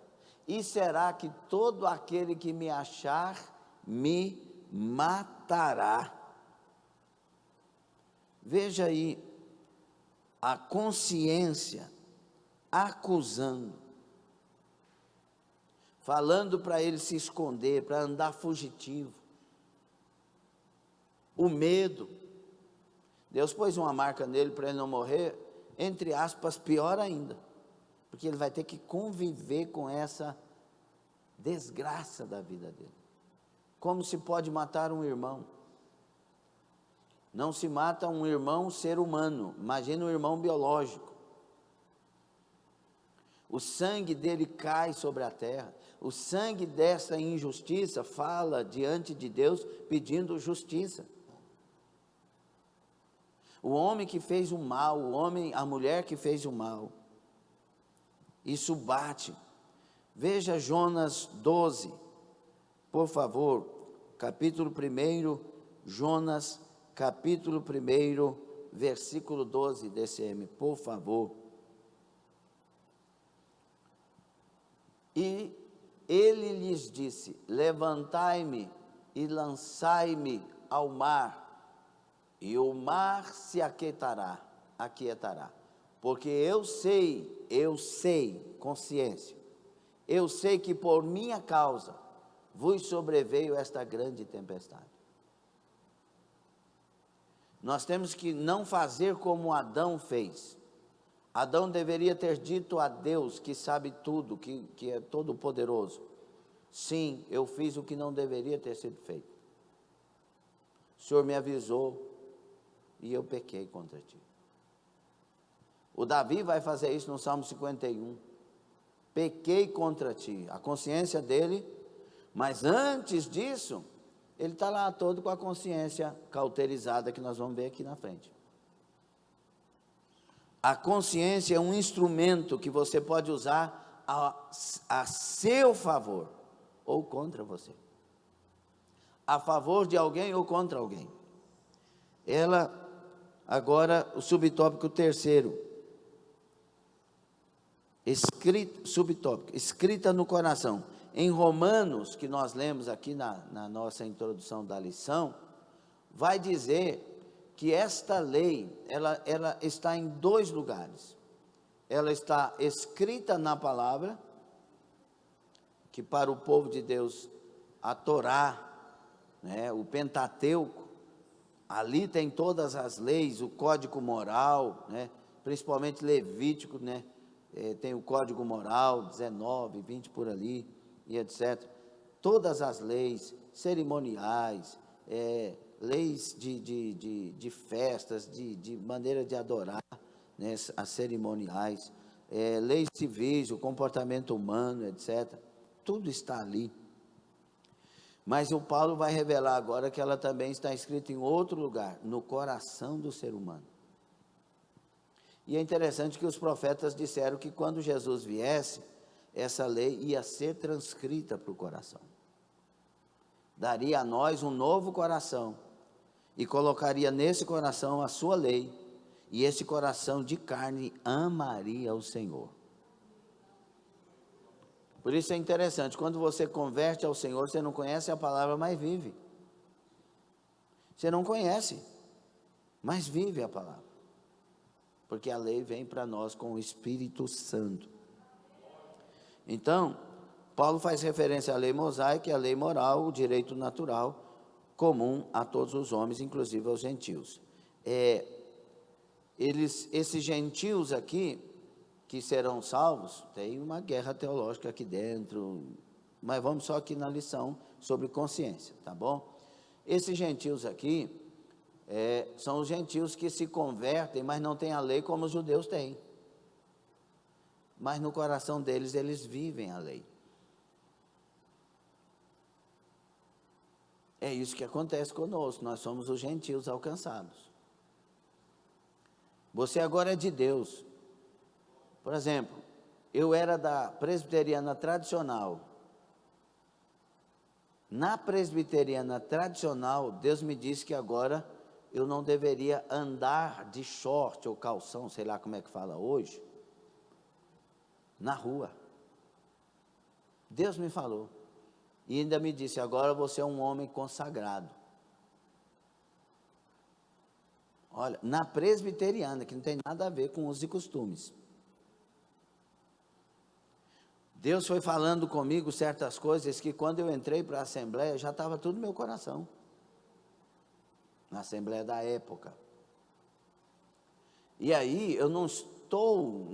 E será que todo aquele que me achar me matará? Veja aí a consciência acusando, falando para ele se esconder, para andar fugitivo. O medo. Deus pôs uma marca nele para ele não morrer, entre aspas, pior ainda, porque ele vai ter que conviver com essa desgraça da vida dele. Como se pode matar um irmão? Não se mata um irmão ser humano, imagina um irmão biológico. O sangue dele cai sobre a terra, o sangue dessa injustiça fala diante de Deus pedindo justiça. O homem que fez o mal, a mulher que fez o mal, isso bate. Veja Jonas 12, por favor, capítulo 1, Jonas, capítulo 1, versículo 12, DCM, por favor. E ele lhes disse: levantai-me e lançai-me ao mar, e o mar se aquietará, porque eu sei, consciência, eu sei que por minha causa vos sobreveio esta grande tempestade. Nós temos que não fazer como Adão fez. Adão deveria ter dito a Deus, que sabe tudo, que é todo poderoso: sim, eu fiz o que não deveria ter sido feito. O Senhor me avisou e eu pequei contra ti. O Davi vai fazer isso no Salmo 51. Pequei contra ti, a consciência dele, mas antes disso, ele está lá todo com a consciência cauterizada, que nós vamos ver aqui na frente. A consciência é um instrumento que você pode usar a seu favor ou contra você. A favor de alguém ou contra alguém. Ela, agora, o subtópico 3º. Subtópico, escrita no coração. Em Romanos, que nós lemos aqui na nossa introdução da lição, vai dizer que esta lei, ela está em 2 lugares. Ela está escrita na palavra, que para o povo de Deus, a Torá, né, o Pentateuco, ali tem todas as leis, o código moral, né, principalmente Levítico, né, tem o código moral, 19, 20 por ali, e etc. Todas as leis cerimoniais, leis de festas, de maneira de adorar, né, as cerimoniais, leis civis, o comportamento humano, etc. Tudo está ali. Mas o Paulo vai revelar agora que ela também está escrita em outro lugar, no coração do ser humano. E é interessante que os profetas disseram que quando Jesus viesse, essa lei ia ser transcrita para o coração. Daria a nós um novo coração e colocaria nesse coração a sua lei, e esse coração de carne amaria o Senhor. Por isso é interessante, quando você converte ao Senhor, você não conhece a palavra, mas vive. Você não conhece, mas vive a palavra. Porque a lei vem para nós com o Espírito Santo. Então, Paulo faz referência à lei mosaica, à lei moral, o direito natural, comum a todos os homens, inclusive aos gentios. Esses gentios aqui, que serão salvos, tem uma guerra teológica aqui dentro, mas vamos só aqui na lição sobre consciência, tá bom? Esses gentios aqui, são os gentios que se convertem, mas não têm a lei como os judeus têm. Mas no coração deles, eles vivem a lei. É isso que acontece conosco, nós somos os gentios alcançados. Você agora é de Deus. Por exemplo, eu era da presbiteriana tradicional. Na presbiteriana tradicional, Deus me disse que agora eu não deveria andar de short ou calção, sei lá como é que fala hoje, na rua. Deus me falou. E ainda me disse, agora você é um homem consagrado. Olha, na presbiteriana, que não tem nada a ver com usos e costumes. Deus foi falando comigo certas coisas que quando eu entrei para a Assembleia, já estava tudo no meu coração. Na Assembleia da época. E aí, eu não estou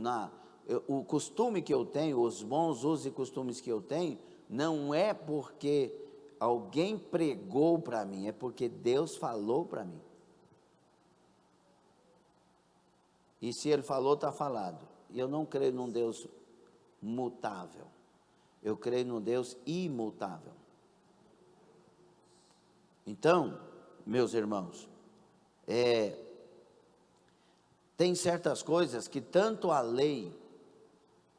o costume que eu tenho, os bons usos e costumes que eu tenho, não é porque alguém pregou para mim, é porque Deus falou para mim. E se Ele falou, está falado. E eu não creio num Deus mutável. Eu creio num Deus imutável. Então, meus irmãos, tem certas coisas que tanto a lei,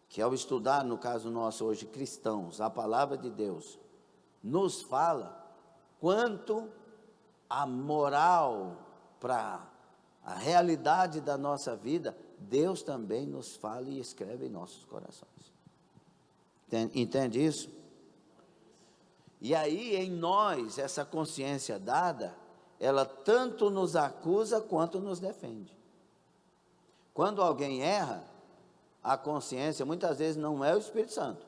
que ao estudar, no caso nosso hoje, cristãos, a palavra de Deus, nos fala, quanto a moral para a realidade da nossa vida, Deus também nos fala e escreve em nossos corações. Entende isso? E aí, em nós, essa consciência dada, ela tanto nos acusa quanto nos defende. Quando alguém erra, a consciência muitas vezes não é o Espírito Santo,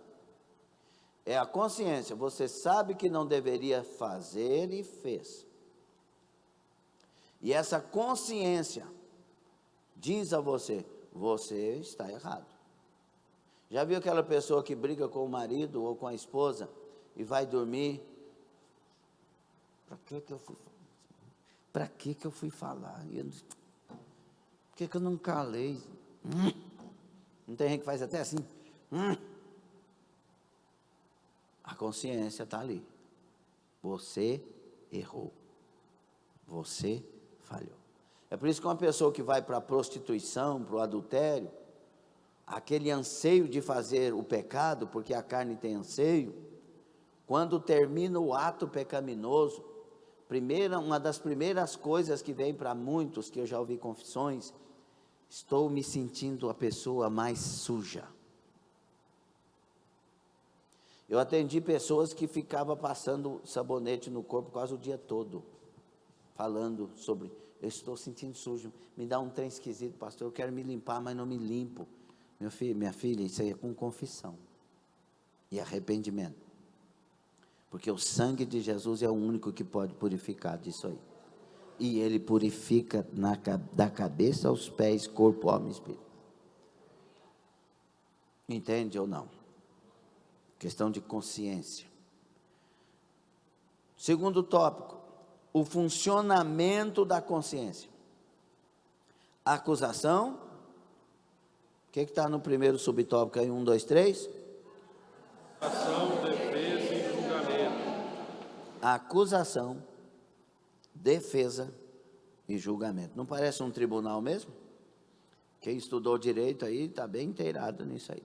é a consciência. Você sabe que não deveria fazer e fez. E essa consciência diz a você, você está errado. Já viu aquela pessoa que briga com o marido ou com a esposa e vai dormir? Para que eu fui falar? Por que eu não calei? Não tem gente que faz até assim? A consciência está ali. Você errou. Você falhou. É por isso que uma pessoa que vai para a prostituição, para o adultério, aquele anseio de fazer o pecado, porque a carne tem anseio, quando termina o ato pecaminoso, uma das primeiras coisas que vem para muitos, que eu já ouvi confissões, estou me sentindo a pessoa mais suja. Eu atendi pessoas que ficavam passando sabonete no corpo quase o dia todo, falando sobre, eu estou sentindo sujo, me dá um trem esquisito, pastor, eu quero me limpar, mas não me limpo. Meu filho, minha filha, isso aí é com confissão e arrependimento, porque o sangue de Jesus é o único que pode purificar disso aí, e Ele purifica da cabeça aos pés, corpo, alma e espírito. Entende ou não? Questão de consciência. Segundo tópico, o funcionamento da consciência. Acusação. O que está no primeiro subtópico aí? 1, 2, 3. Acusação, defesa e julgamento. Acusação, defesa e julgamento. Não parece um tribunal mesmo? Quem estudou direito aí está bem inteirado nisso aí.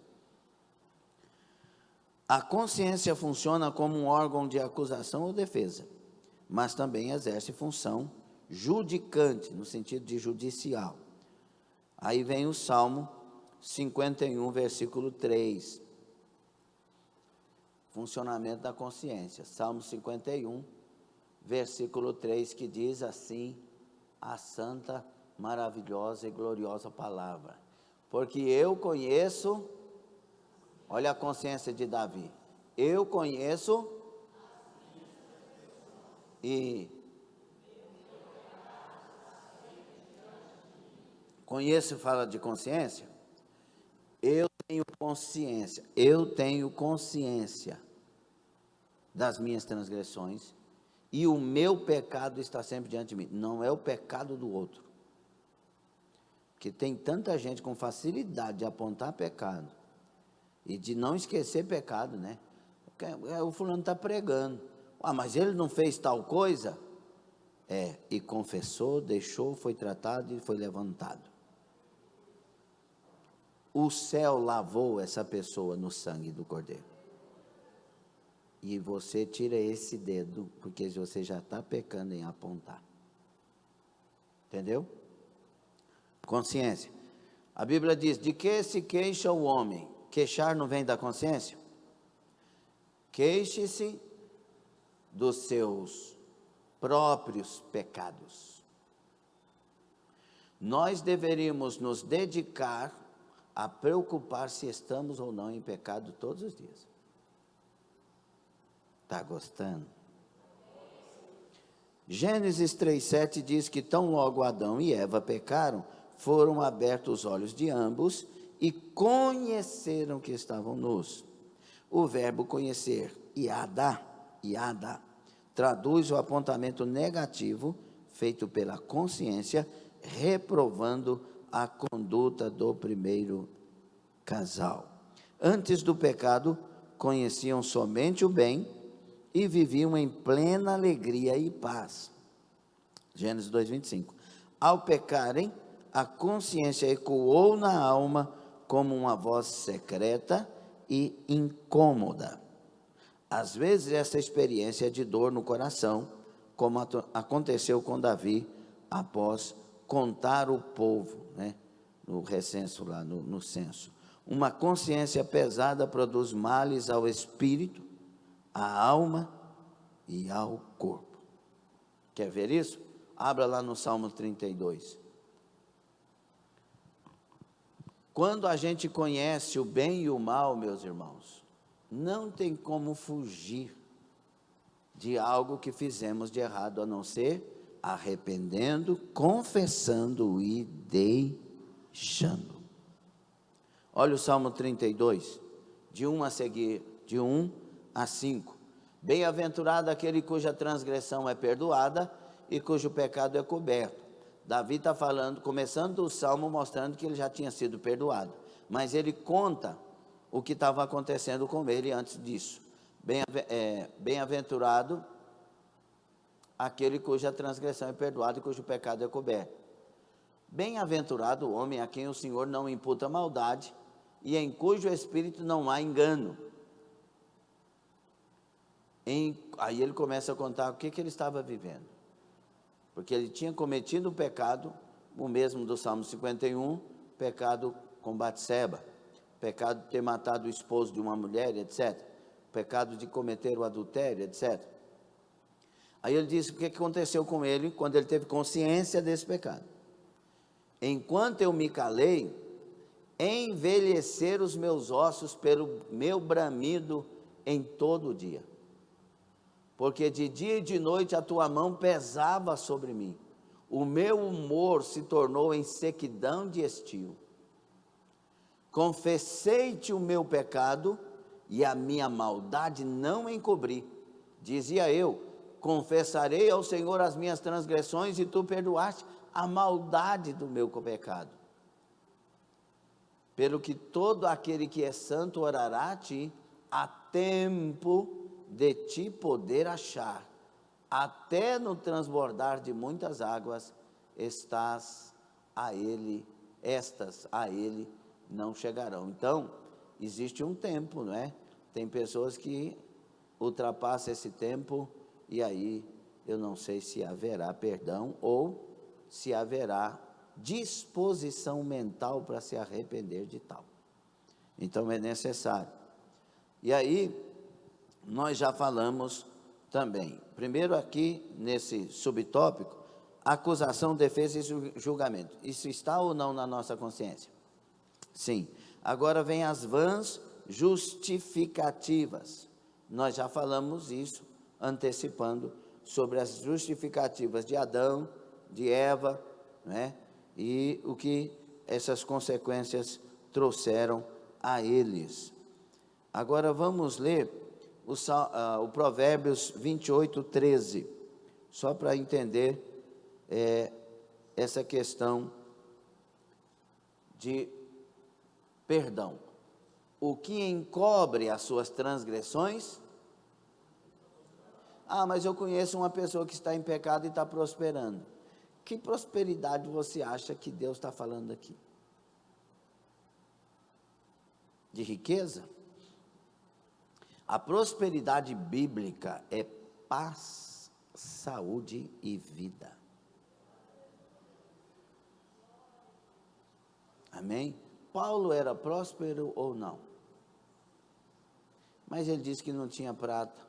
A consciência funciona como um órgão de acusação ou defesa, mas também exerce função judicante, no sentido de judicial. Aí vem o Salmo 51, versículo 3. Funcionamento da consciência. Salmo 51, versículo 3, que diz assim, a santa, maravilhosa e gloriosa palavra. Porque eu conheço, olha a consciência de Davi, eu conheço e conheço, fala de consciência, eu tenho consciência das minhas transgressões, e o meu pecado está sempre diante de mim, não é o pecado do outro, porque tem tanta gente com facilidade de apontar pecado, e de não esquecer pecado, né? O fulano está pregando, mas ele não fez tal coisa? E confessou, deixou, foi tratado e foi levantado. o céu lavou essa pessoa no sangue do Cordeiro. E você tira esse dedo, porque você já está pecando em apontar. Entendeu? Consciência. A Bíblia diz, de que se queixa o homem? Queixar não vem da consciência? Queixe-se dos seus próprios pecados. Nós deveríamos nos dedicar a preocupar se estamos ou não em pecado todos os dias. Está gostando? Gênesis 3,7 diz que tão logo Adão e Eva pecaram, foram abertos os olhos de ambos e conheceram que estavam nus. O verbo conhecer, iada, traduz o apontamento negativo feito pela consciência, reprovando a conduta do primeiro casal. Antes do pecado, conheciam somente o bem e viviam em plena alegria e paz. Gênesis 2:25. Ao pecarem, a consciência ecoou na alma como uma voz secreta e incômoda. Às vezes essa experiência é de dor no coração, como aconteceu com Davi após contar o povo, no recenso lá, no censo. Uma consciência pesada produz males ao espírito, à alma e ao corpo. Quer ver isso? Abra lá no Salmo 32. Quando a gente conhece o bem e o mal, meus irmãos, não tem como fugir de algo que fizemos de errado, a não ser arrependendo, confessando e deixando. Olha o Salmo 32, de 1 a 5. Bem-aventurado aquele cuja transgressão é perdoada e cujo pecado é coberto. Davi está falando, começando o Salmo, mostrando que ele já tinha sido perdoado. Mas ele conta o que estava acontecendo com ele antes disso. Bem-aventurado aquele cuja transgressão é perdoada e cujo pecado é coberto. Bem-aventurado o homem a quem o Senhor não imputa maldade e em cujo espírito não há engano. Aí ele começa a contar o que ele estava vivendo. Porque ele tinha cometido o pecado, o mesmo do Salmo 51, pecado com Batseba, pecado de ter matado o esposo de uma mulher, etc. Pecado de cometer o adultério, etc. Aí ele diz o que aconteceu com ele quando ele teve consciência desse pecado. Enquanto eu me calei, envelheceram os meus ossos pelo meu bramido em todo o dia. Porque de dia e de noite a tua mão pesava sobre mim. O meu humor se tornou em sequidão de estio. Confessei-te o meu pecado e a minha maldade não encobri. Dizia eu, confessarei ao Senhor as minhas transgressões e tu perdoaste a maldade do meu pecado. Pelo que todo aquele que é santo orará a ti, a tempo de ti poder achar, até no transbordar de muitas águas, estas a ele não chegarão. Então, existe um tempo, não é? Tem pessoas que ultrapassam esse tempo e aí eu não sei se haverá perdão ou se haverá disposição mental para se arrepender de tal. Então é necessário. E aí nós já falamos também. Primeiro aqui, nesse subtópico, acusação, defesa e julgamento. Isso está ou não na nossa consciência? Sim. Agora vem as vãs justificativas. Nós já falamos isso, antecipando, sobre as justificativas de Adão, de Eva, e o que essas consequências trouxeram a eles. Agora vamos ler o Provérbios 28:13, só para entender essa questão de perdão. O que encobre as suas transgressões? Mas eu conheço uma pessoa que está em pecado e está prosperando. Que prosperidade você acha que Deus está falando aqui? de riqueza. A prosperidade bíblica é paz, saúde e vida. Amém? Paulo era próspero ou não? Mas ele disse que não tinha prata.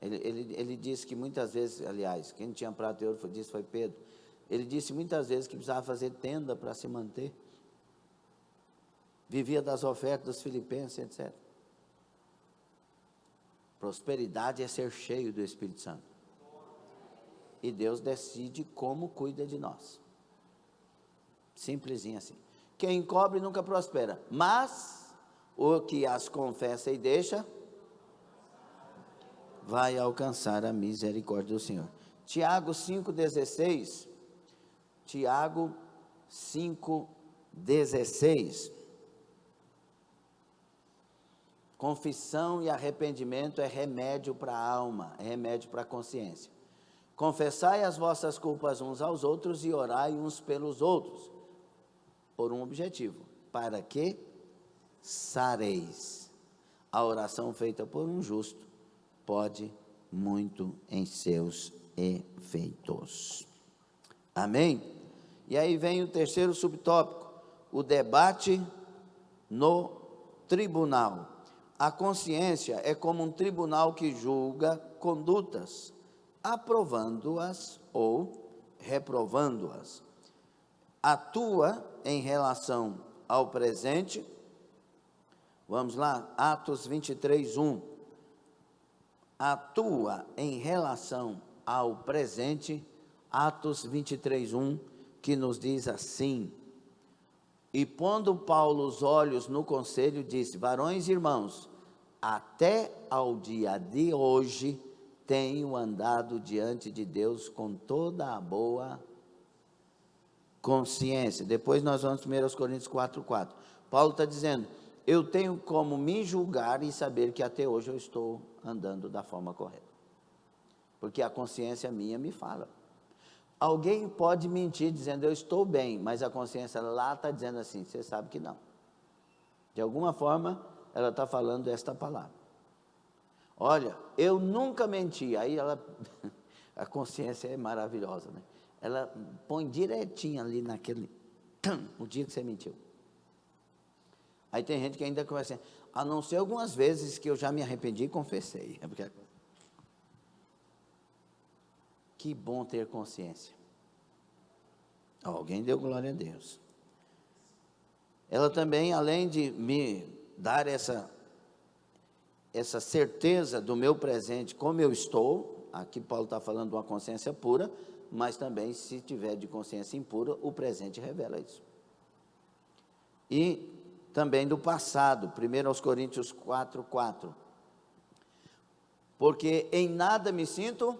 Ele disse que muitas vezes, aliás, quem não tinha prata e ouro foi Pedro. Ele disse muitas vezes que precisava fazer tenda para se manter. Vivia das ofertas dos filipenses, etc. Prosperidade é ser cheio do Espírito Santo. E Deus decide como cuida de nós. Simplesinho assim. Quem encobre nunca prospera, mas o que as confessa e deixa, vai alcançar a misericórdia do Senhor. Tiago 5,16. Tiago 5,16. Confissão e arrependimento é remédio para a alma, é remédio para a consciência. Confessai as vossas culpas uns aos outros e orai uns pelos outros, por um objetivo, para que sareis. A oração feita por um justo pode muito em seus efeitos. Amém? E aí vem o terceiro subtópico, o debate no tribunal. A consciência é como um tribunal que julga condutas, aprovando-as ou reprovando-as. Atua em relação ao presente. Vamos lá, Atos 23:1. Atua em relação ao presente, Atos 23:1, que nos diz assim: e pondo Paulo os olhos no conselho, disse: varões e irmãos, até ao dia de hoje tenho andado diante de Deus com toda a boa consciência. Depois nós vamos 1 Coríntios 4:4. Paulo está dizendo: eu tenho como me julgar e saber que até hoje eu estou andando da forma correta, porque a consciência minha me fala. Alguém pode mentir dizendo eu estou bem, mas a consciência lá está dizendo assim, você sabe que não. De alguma forma ela está falando esta palavra. Olha, eu nunca menti. Aí ela, a consciência é maravilhosa, né? Ela põe direitinho ali naquele, o dia que você mentiu. Aí tem gente que ainda começa assim, a não ser algumas vezes que eu já me arrependi e confessei. É porque... Que bom ter consciência. Alguém deu glória a Deus. Ela também, além de me dar essa certeza do meu presente, como eu estou, aqui Paulo está falando de uma consciência pura, mas também, se tiver de consciência impura, o presente revela isso. E também do passado, 1 Coríntios 4:4. Porque em nada me sinto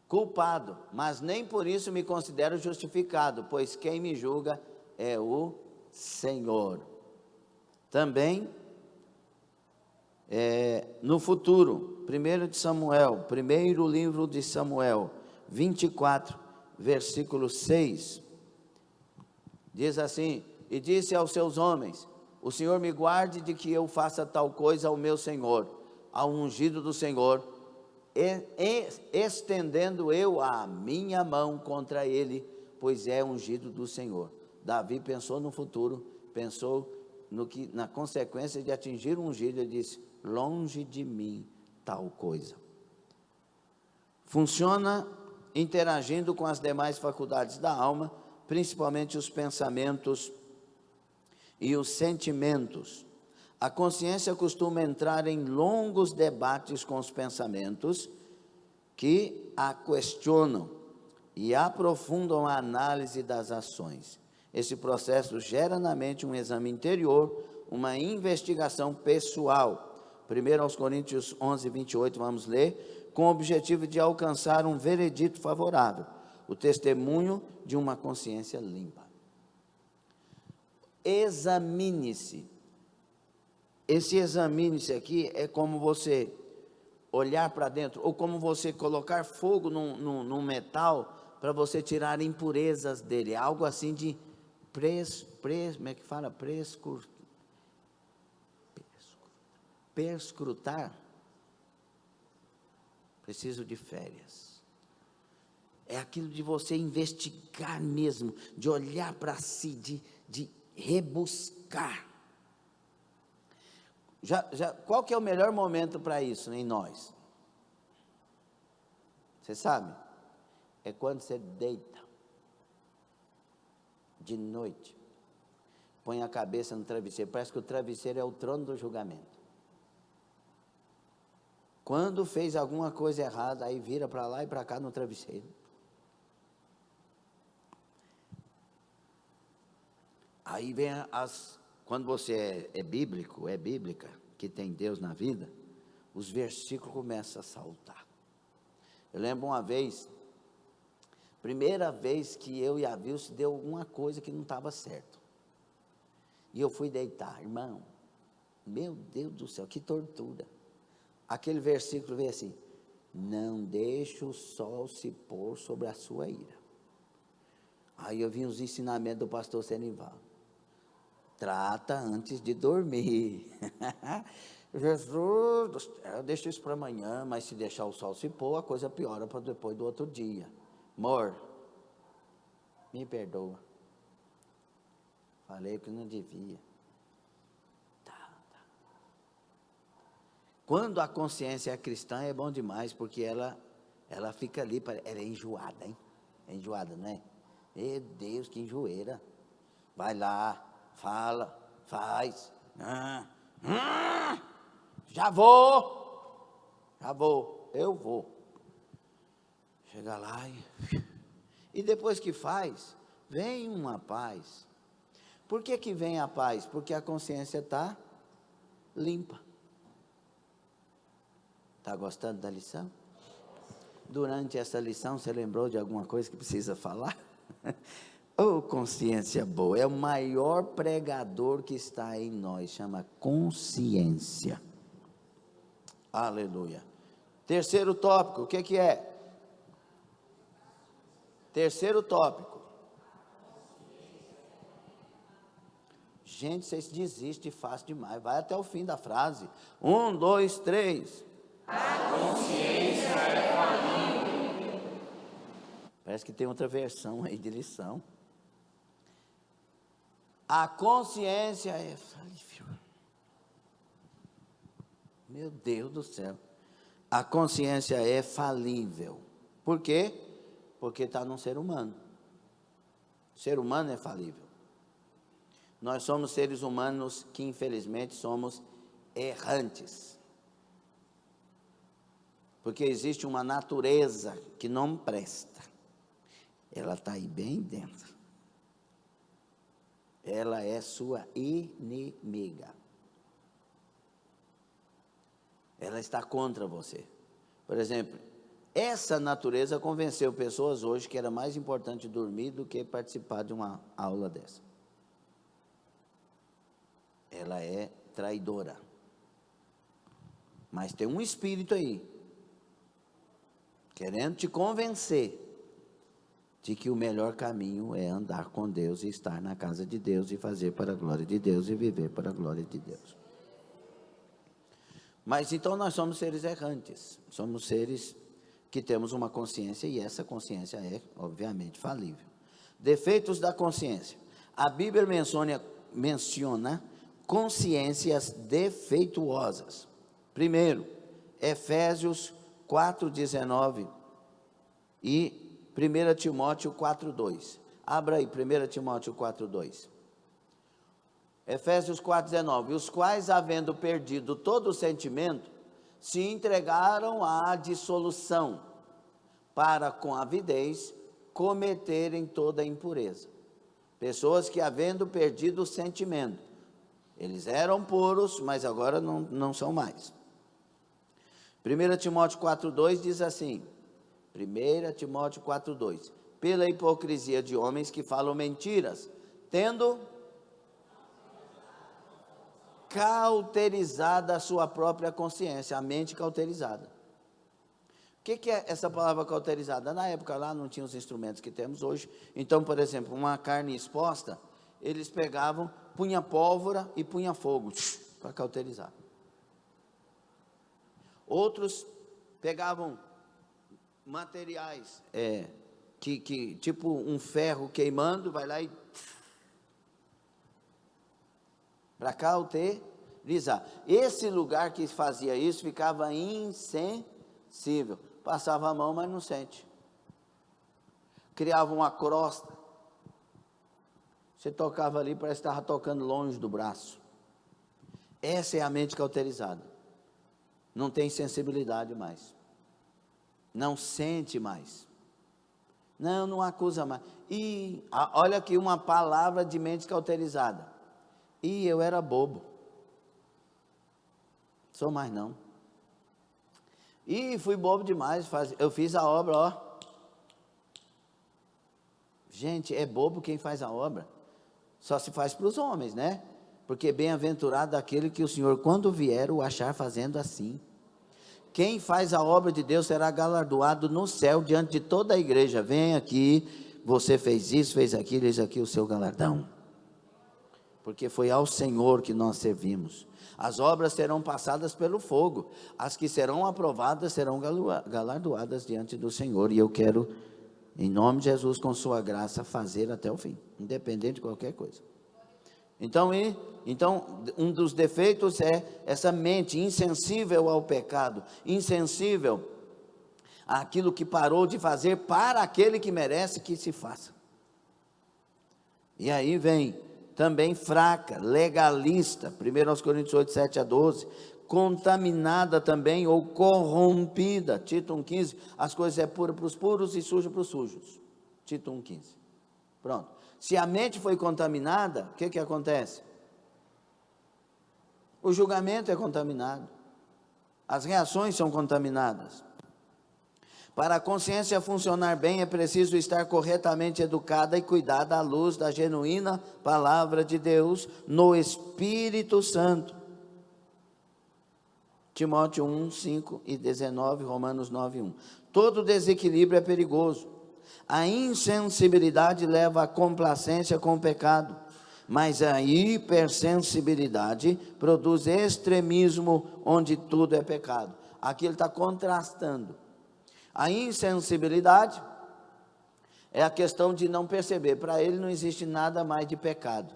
culpado, mas nem por isso me considero justificado, pois quem me julga é o Senhor. Também, no futuro, 1 Samuel, primeiro livro de Samuel, 24, versículo 6, diz assim: e disse aos seus homens, o Senhor me guarde de que eu faça tal coisa ao meu Senhor, ao ungido do Senhor, estendendo eu a minha mão contra ele, pois é ungido do Senhor. Davi pensou no futuro, pensou na consequência de atingir um ungido, ele disse: longe de mim tal coisa. Funciona interagindo com as demais faculdades da alma, principalmente os pensamentos e os sentimentos. A consciência costuma entrar em longos debates com os pensamentos que a questionam e aprofundam a análise das ações. Esse processo gera na mente um exame interior, uma investigação pessoal. 1 Coríntios 11:28, vamos ler, com o objetivo de alcançar um veredito favorável, o testemunho de uma consciência limpa. Examine-se. Esse examine-se aqui é como você olhar para dentro, ou como você colocar fogo num metal para você tirar impurezas dele, algo assim de como é que fala? perscrutar, preciso de férias. É aquilo de você investigar mesmo, de olhar para si, de rebuscar. Qual que é o melhor momento para isso em nós? Você sabe? É quando você deita, de noite, põe a cabeça no travesseiro, parece que o travesseiro é o trono do julgamento. Quando fez alguma coisa errada, aí vira para lá e para cá no travesseiro. Aí vem quando você é bíblico, é bíblica, que tem Deus na vida, os versículos começam a saltar. Eu lembro uma vez, primeira vez que eu e a Vilce deu alguma coisa que não estava certo. E eu fui deitar, irmão, meu Deus do céu, que tortura. Aquele versículo veio assim: não deixe o sol se pôr sobre a sua ira. Aí eu vi os ensinamentos do pastor Senivaldo. Trata antes de dormir. Jesus, deixa isso para amanhã, mas se deixar o sol se pôr, a coisa piora para depois do outro dia. Amor, me perdoa. Falei o que não devia. Tá. Quando a consciência é cristã, é bom demais, porque ela fica ali, ela é enjoada, hein? É enjoada, não é? Meu Deus, que enjoeira. Vai lá, fala, faz. Já vou, eu vou. Chega lá e depois que faz, vem uma paz. Por que vem a paz? Porque a consciência está limpa. Está gostando da lição? Durante essa lição, você lembrou de alguma coisa que precisa falar? Oh, consciência boa, é o maior pregador que está em nós, chama consciência. Aleluia. Terceiro tópico, o que é? Terceiro tópico. Gente, vocês desistem fácil demais, vai até o fim da frase. 1, 2, 3. A consciência é falível. Parece que tem outra versão aí de lição. A consciência é falível. Meu Deus do céu. A consciência é falível. Por quê? Porque está num ser humano. O ser humano é falível. Nós somos seres humanos que infelizmente somos errantes. Porque existe uma natureza que não presta. Ela está aí bem dentro. Ela é sua inimiga. Ela está contra você. Por exemplo, essa natureza convenceu pessoas hoje que era mais importante dormir do que participar de uma aula dessa. Ela é traidora. Mas tem um espírito aí, querendo te convencer de que o melhor caminho é andar com Deus e estar na casa de Deus e fazer para a glória de Deus e viver para a glória de Deus. Mas então nós somos seres errantes, somos seres que temos uma consciência e essa consciência é, obviamente, falível. Defeitos da consciência. A Bíblia menciona consciências defeituosas. Primeiro, Efésios 4:19 e 1 Timóteo 4:2. Abra aí, 1 Timóteo 4:2. Efésios 4:19. Os quais, havendo perdido todo o sentimento, se entregaram à dissolução, para com avidez cometerem toda a impureza. Pessoas que, havendo perdido o sentimento, eles eram puros, mas agora não são mais. 1 Timóteo 4:2 diz assim, 1 Timóteo 4:2, pela hipocrisia de homens que falam mentiras, tendo cauterizada a sua própria consciência, a mente cauterizada. O que é essa palavra cauterizada? Na época lá não tinha os instrumentos que temos hoje, então, por exemplo, uma carne exposta, eles pegavam, punha pólvora e punha fogo, para cauterizar. Outros pegavam materiais, tipo um ferro queimando, vai lá e para cauterizar. Esse lugar que fazia isso ficava insensível. Passava a mão, mas não sente. Criava uma crosta. Você tocava ali, parece que estava tocando longe do braço. Essa é a mente cauterizada. Não tem sensibilidade mais. Não sente mais. Não acusa mais. E olha aqui uma palavra de mente cauterizada. E eu era bobo. Sou mais não. E fui bobo demais. Eu fiz a obra, ó. Gente, é bobo quem faz a obra. Só se faz para os homens, né? Porque bem-aventurado aquele que o Senhor, quando vier, o achar fazendo assim. Quem faz a obra de Deus será galardoado no céu, diante de toda a igreja. Vem aqui, você fez isso, fez aquilo, eis aqui o seu galardão. Porque foi ao Senhor que nós servimos. As obras serão passadas pelo fogo. As que serão aprovadas serão galardoadas diante do Senhor. E eu quero, em nome de Jesus, com sua graça, fazer até o fim, independente de qualquer coisa. Então, um dos defeitos é essa mente insensível ao pecado, insensível àquilo que parou de fazer para aquele que merece que se faça. E aí vem também fraca, legalista, 1 Coríntios 8, 7 a 12, contaminada também ou corrompida, Tito 1,15, as coisas é pura para os puros e suja para os sujos, Tito 1,15, pronto. Se a mente foi contaminada, o que acontece? O julgamento é contaminado, as reações são contaminadas. Para a consciência funcionar bem, é preciso estar corretamente educada e cuidada à luz da genuína palavra de Deus, no Espírito Santo. Timóteo 1, 5 e 19, Romanos 9, 1. Todo desequilíbrio é perigoso. A insensibilidade leva à complacência com o pecado, mas a hipersensibilidade produz extremismo, onde tudo é pecado. Aqui ele está contrastando. A insensibilidade é a questão de não perceber. Para ele não existe nada mais de pecado.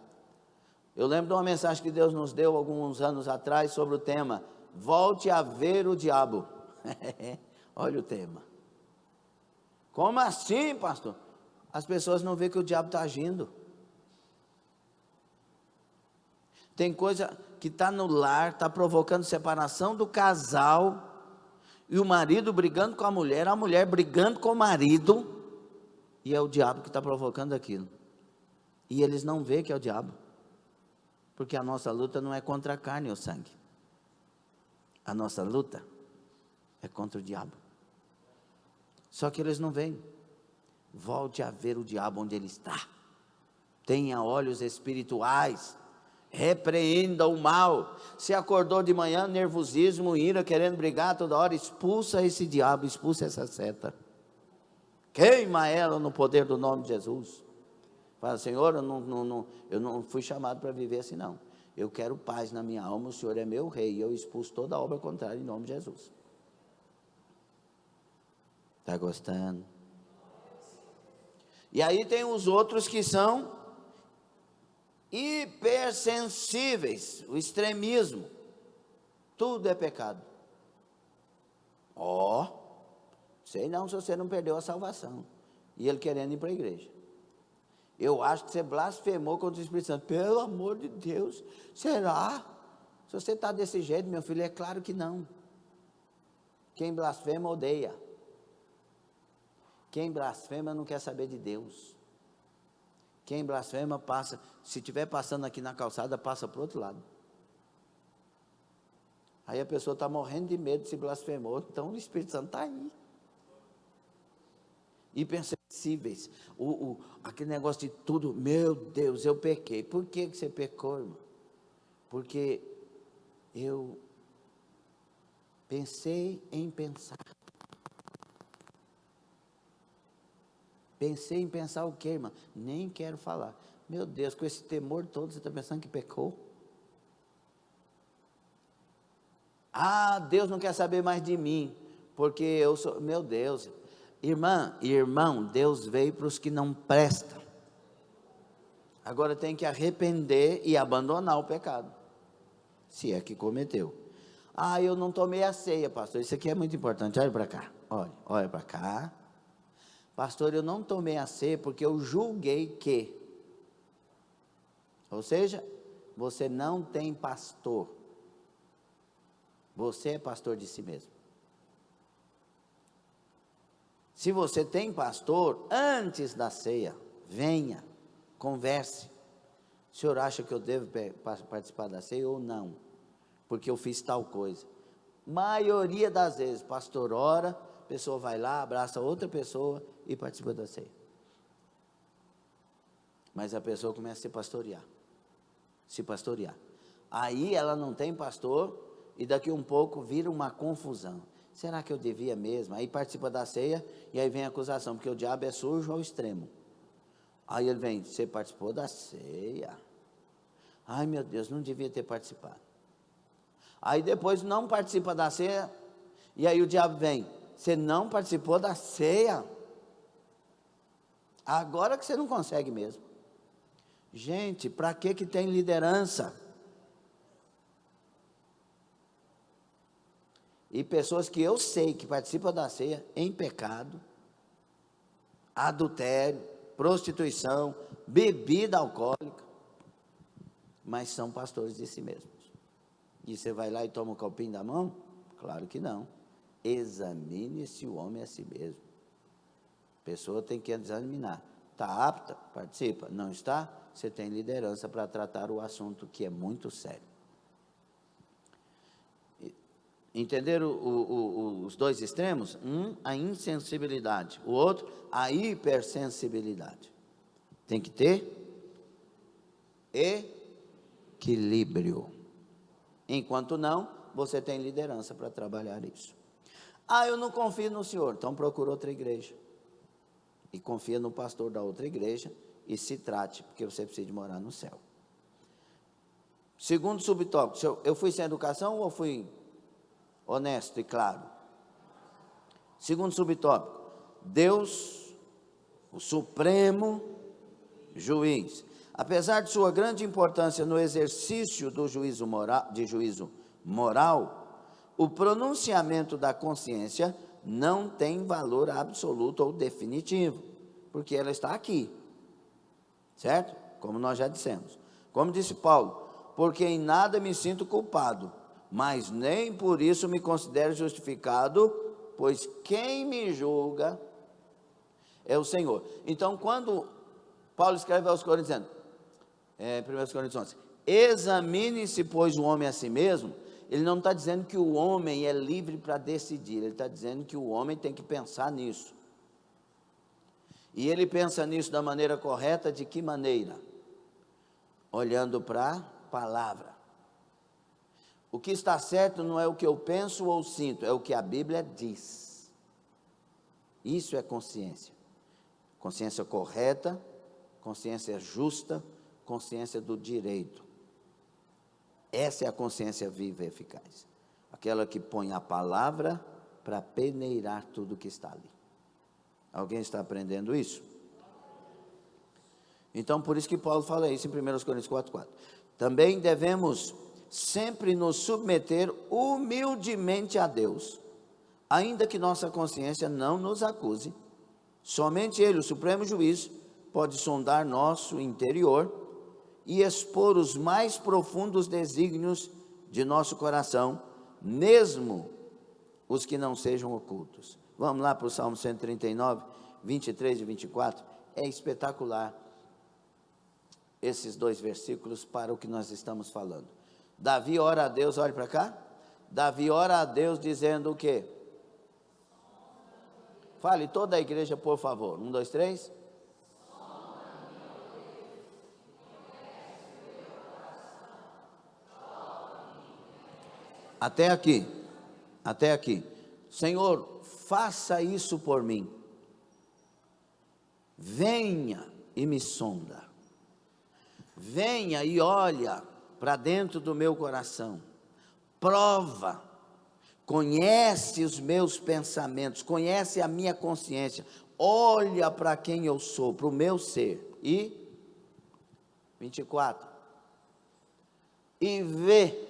Eu lembro de uma mensagem que Deus nos deu alguns anos atrás sobre o tema: volte a ver o diabo. Olha o tema. Como assim, pastor? As pessoas não veem que o diabo está agindo. Tem coisa que está no lar, está provocando separação do casal, e o marido brigando com a mulher brigando com o marido, e é o diabo que está provocando aquilo. E eles não veem que é o diabo, porque a nossa luta não é contra a carne ou sangue. A nossa luta é contra o diabo. Só que eles não veem. Volte a ver o diabo onde ele está. Tenha olhos espirituais. Repreenda o mal. Se acordou de manhã, nervosismo, ira, querendo brigar toda hora, expulsa esse diabo, expulsa essa seta. Queima ela no poder do nome de Jesus. Fala: Senhor, eu não fui chamado para viver assim não. Eu quero paz na minha alma, o Senhor é meu rei, e eu expulso toda obra contrária em nome de Jesus. Está gostando? E aí tem os outros que são hipersensíveis, o extremismo. Tudo é pecado. Sei não se você não perdeu a salvação. E ele querendo ir para a igreja. Eu acho que você blasfemou contra o Espírito Santo. Pelo amor de Deus, será? Se você está desse jeito, meu filho, é claro que não. Quem blasfema odeia. Quem blasfema não quer saber de Deus. Quem blasfema passa, se estiver passando aqui na calçada, passa para o outro lado. Aí a pessoa está morrendo de medo se blasfemou, então o Espírito Santo está aí. Hipersensíveis, aquele negócio de tudo, meu Deus, eu pequei. Por que você pecou, irmão? Porque eu pensei em pensar. Pensei em pensar o quê, irmão? Nem quero falar. Meu Deus, com esse temor todo, você está pensando que pecou? Ah, Deus não quer saber mais de mim, porque eu sou, meu Deus, irmã, irmão, Deus veio para os que não prestam. Agora tem que arrepender e abandonar o pecado, se é que cometeu. Ah, eu não tomei a ceia, pastor, isso aqui é muito importante, olha para cá, olha para cá. Pastor, eu não tomei a ceia porque eu julguei que, ou seja, você não tem pastor, você é pastor de si mesmo. Se você tem pastor, antes da ceia, venha, converse. O senhor acha que eu devo participar da ceia ou não? Porque eu fiz tal coisa. Maioria das vezes, pastor ora, a pessoa vai lá, abraça outra pessoa e participa da ceia. Mas a pessoa começa a se pastorear. Aí ela não tem pastor e daqui um pouco vira uma confusão. Será que eu devia mesmo? Aí participa da ceia e aí vem a acusação, porque o diabo é sujo ao extremo. Aí ele vem, você participou da ceia? Ai meu Deus, não devia ter participado. Aí depois não participa da ceia, e aí o diabo vem, você não participou da ceia? Agora que você não consegue mesmo. Gente, para que tem liderança? E pessoas que eu sei que participam da ceia em pecado, adultério, prostituição, bebida alcoólica, mas são pastores de si mesmos. E você vai lá e toma um copinho da mão? Claro que não. Examine se o homem é a si mesmo. A pessoa tem que examinar. Está apta? Participa. Não está? Você tem liderança para tratar o assunto, que é muito sério. Entenderam os dois extremos? A insensibilidade. O outro, a hipersensibilidade. Tem que ter equilíbrio. Enquanto não, você tem liderança para trabalhar isso. Ah, eu não confio no senhor. Então procura outra igreja. E confia no pastor da outra igreja e se trate, porque você precisa de morar no céu. Segundo subtópico, eu fui sem educação ou fui honesto e claro? Segundo subtópico, Deus, o supremo juiz, apesar de sua grande importância no exercício do juízo moral, o pronunciamento da consciência não tem valor absoluto ou definitivo, porque ela está aqui, certo? Como nós já dissemos. Como disse Paulo, porque em nada me sinto culpado, mas nem por isso me considero justificado, pois quem me julga é o Senhor. Então, quando Paulo escreve aos Coríntios, dizendo, 1 Coríntios 11, examine-se, pois, o homem a si mesmo, ele não está dizendo que o homem é livre para decidir, ele está dizendo que o homem tem que pensar nisso. E ele pensa nisso da maneira correta, de que maneira? Olhando para a palavra. O que está certo não é o que eu penso ou sinto, é o que a Bíblia diz. Isso é consciência. Consciência correta, consciência justa, consciência do direito. Essa é a consciência viva e eficaz. Aquela que põe a palavra para peneirar tudo que está ali. Alguém está aprendendo isso? Então, por isso que Paulo fala isso em 1 Coríntios 4:4. Também devemos sempre nos submeter humildemente a Deus, ainda que nossa consciência não nos acuse. Somente Ele, o supremo juiz, pode sondar nosso interior e expor os mais profundos desígnios de nosso coração, mesmo os que não sejam ocultos. Vamos lá para o Salmo 139, 23 e 24. É espetacular esses dois versículos para o que nós estamos falando. Davi ora a Deus, olhe para cá. Davi ora a Deus dizendo o quê? Fale toda a igreja, por favor. 1, 2, 3. Até aqui, até aqui. Senhor, faça isso por mim. Venha e me sonda. Venha e olha para dentro do meu coração. Prova conhece os meus pensamentos, conhece a minha consciência, olha para quem eu sou, para o meu ser. E 24. E vê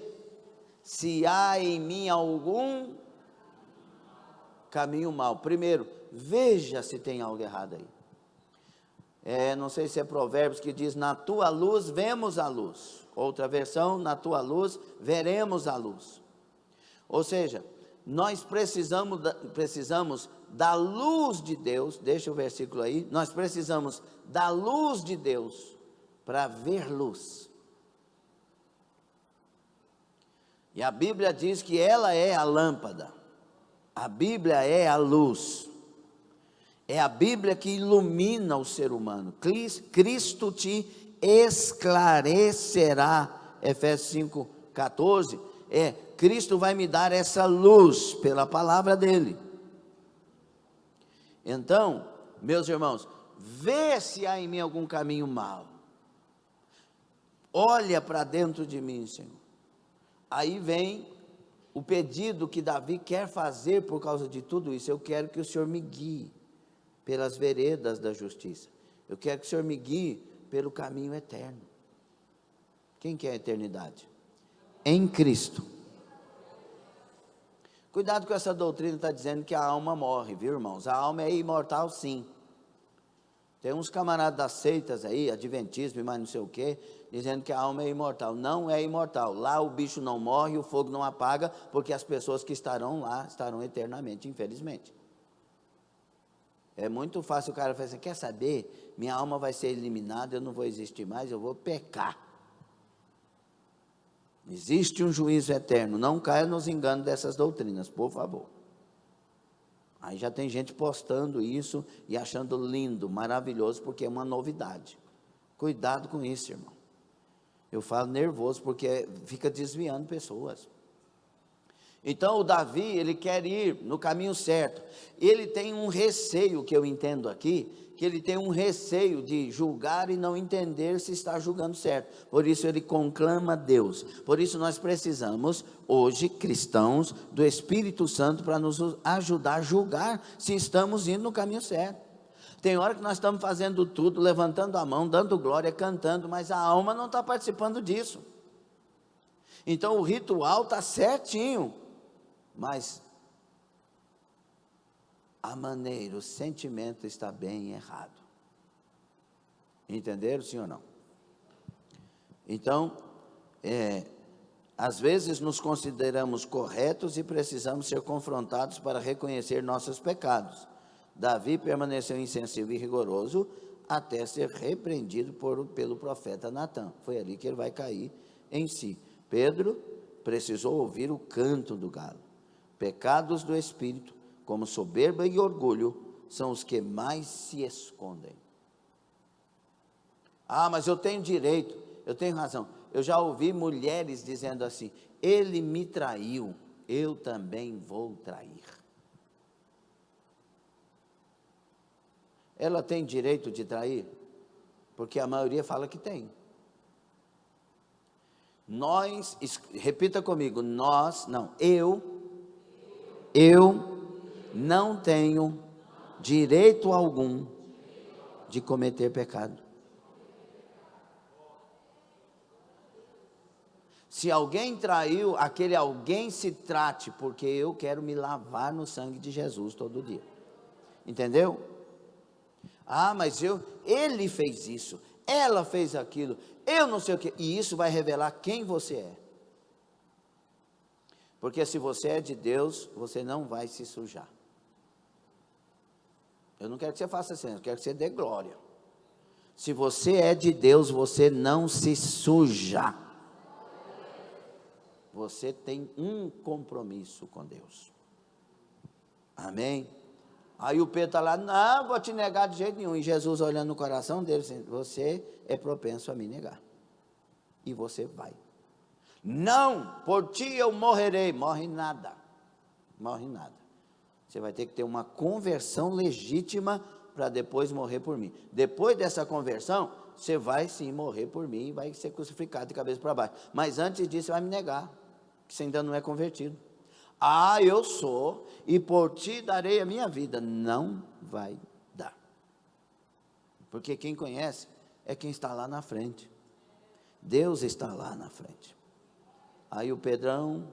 se há em mim algum caminho mau. Primeiro, veja se tem algo errado aí. Não sei se é Provérbios que diz: na tua luz vemos a luz. Outra versão: na tua luz veremos a luz. Ou seja, nós precisamos da luz de Deus. Deixa o versículo aí. Nós precisamos da luz de Deus para ver luz. E a Bíblia diz que ela é a lâmpada. A Bíblia é a luz. É a Bíblia que ilumina o ser humano. Cristo te esclarecerá. Efésios 5:14. Cristo vai me dar essa luz pela palavra dele. Então, meus irmãos, vê se há em mim algum caminho mau. Olha para dentro de mim, Senhor. Aí vem o pedido que Davi quer fazer por causa de tudo isso. Eu quero que o Senhor me guie pelas veredas da justiça. Eu quero que o Senhor me guie pelo caminho eterno. Quem quer a eternidade? Em Cristo. Cuidado com essa doutrina, está dizendo que a alma morre, viu, irmãos? A alma é imortal, sim. Tem uns camaradas das seitas aí, adventismo e mais não sei o quê, dizendo que a alma é imortal. Não é imortal. Lá o bicho não morre, o fogo não apaga, porque as pessoas que estarão lá estarão eternamente, infelizmente. É muito fácil o cara falar assim: quer saber? Minha alma vai ser eliminada, eu não vou existir mais, eu vou pecar. Existe um juízo eterno. Não caia nos enganos dessas doutrinas, por favor. Aí já tem gente postando isso e achando lindo, maravilhoso, porque é uma novidade. Cuidado com isso, irmão. Eu falo nervoso porque fica desviando pessoas. Então o Davi, ele quer ir no caminho certo. Ele tem um receio, que eu entendo aqui, que ele tem um receio de julgar e não entender se está julgando certo. Por isso ele conclama Deus. Por isso nós precisamos, hoje, cristãos, do Espírito Santo para nos ajudar a julgar se estamos indo no caminho certo. Tem hora que nós estamos fazendo tudo, levantando a mão, dando glória, cantando, mas a alma não está participando disso. Então o ritual está certinho, mas a maneira, o sentimento está bem errado. Entenderam, sim ou não? Então, às vezes nos consideramos corretos e precisamos ser confrontados para reconhecer nossos pecados. Davi permaneceu insensível e rigoroso até ser repreendido pelo profeta Natã. Foi ali que ele vai cair em si. Pedro precisou ouvir o canto do galo. Pecados do espírito, como soberba e orgulho, são os que mais se escondem. Ah, mas eu tenho direito, eu tenho razão. Eu já ouvi mulheres dizendo assim: ele me traiu, eu também vou trair. Ela tem direito de trair? Porque a maioria fala que tem. Nós, repita comigo, eu não tenho direito algum de cometer pecado. Se alguém traiu, aquele alguém se trate, porque eu quero me lavar no sangue de Jesus todo dia. Entendeu? Ah, mas ele fez isso, ela fez aquilo, eu não sei o que, e isso vai revelar quem você é. Porque se você é de Deus, você não vai se sujar. Eu não quero que você faça assim, eu quero que você dê glória. Se você é de Deus, você não se suja. Você tem um compromisso com Deus. Amém? Aí o Pedro está lá: não, vou te negar de jeito nenhum. E Jesus olhando no coração dele, dizendo: você é propenso a me negar. E você vai. Não, por ti eu morrerei. Morre nada. Morre nada. Você vai ter que ter uma conversão legítima para depois morrer por mim. Depois dessa conversão, você vai sim morrer por mim e vai ser crucificado de cabeça para baixo. Mas antes disso, você vai me negar, que você ainda não é convertido. eu sou, e por ti darei a minha vida. Não vai dar. Porque quem conhece é quem está lá na frente. Deus está lá na frente. Aí o Pedrão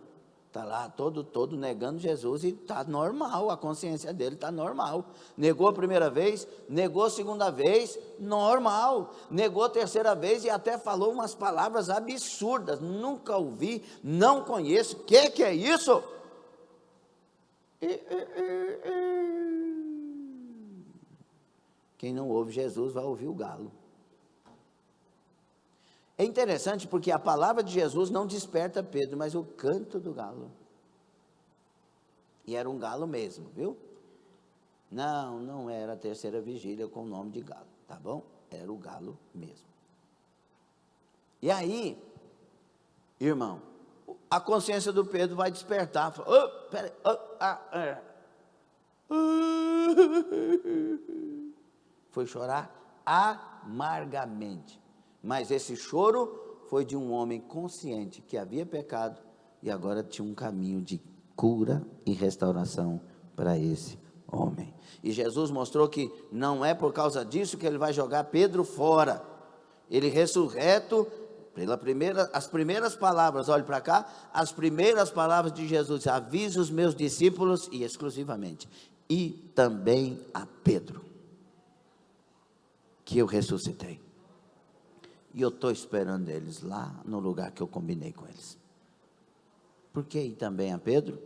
está lá todo negando Jesus, e está normal, a consciência dele está normal. Negou a primeira vez, negou a segunda vez, normal. Negou a terceira vez e até falou umas palavras absurdas. Nunca ouvi, não conheço. O que é isso? Quem não ouve Jesus vai ouvir o galo. É interessante porque a palavra de Jesus não desperta Pedro, mas o canto do galo. E era um galo mesmo, viu? Não era a terceira vigília com o nome de galo, tá bom? Era o galo mesmo. E aí, irmão, a consciência do Pedro vai despertar. Fala, peraí, foi chorar amargamente. Mas esse choro foi de um homem consciente que havia pecado e agora tinha um caminho de cura e restauração para esse homem. E Jesus mostrou que não é por causa disso que ele vai jogar Pedro fora. Ele ressurreto, as primeiras palavras, olhe para cá, as primeiras palavras de Jesus: avise os meus discípulos, e exclusivamente, e também a Pedro, que eu ressuscitei. E eu estou esperando eles lá no lugar que eu combinei com eles. Por que e também a Pedro?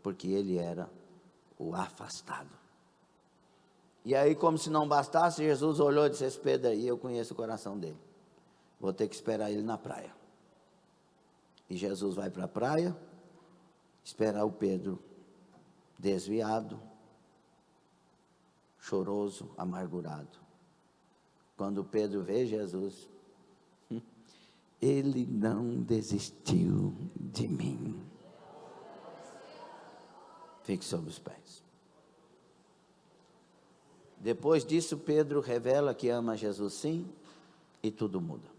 Porque ele era o afastado. E aí, como se não bastasse, Jesus olhou e disse: esse Pedro aí, eu conheço o coração dele. Vou ter que esperar ele na praia. E Jesus vai para a praia, esperar o Pedro desviado, choroso, amargurado. Quando Pedro vê Jesus, ele não desistiu de mim. Fique sobre os pés. Depois disso, Pedro revela que ama Jesus sim, e tudo muda.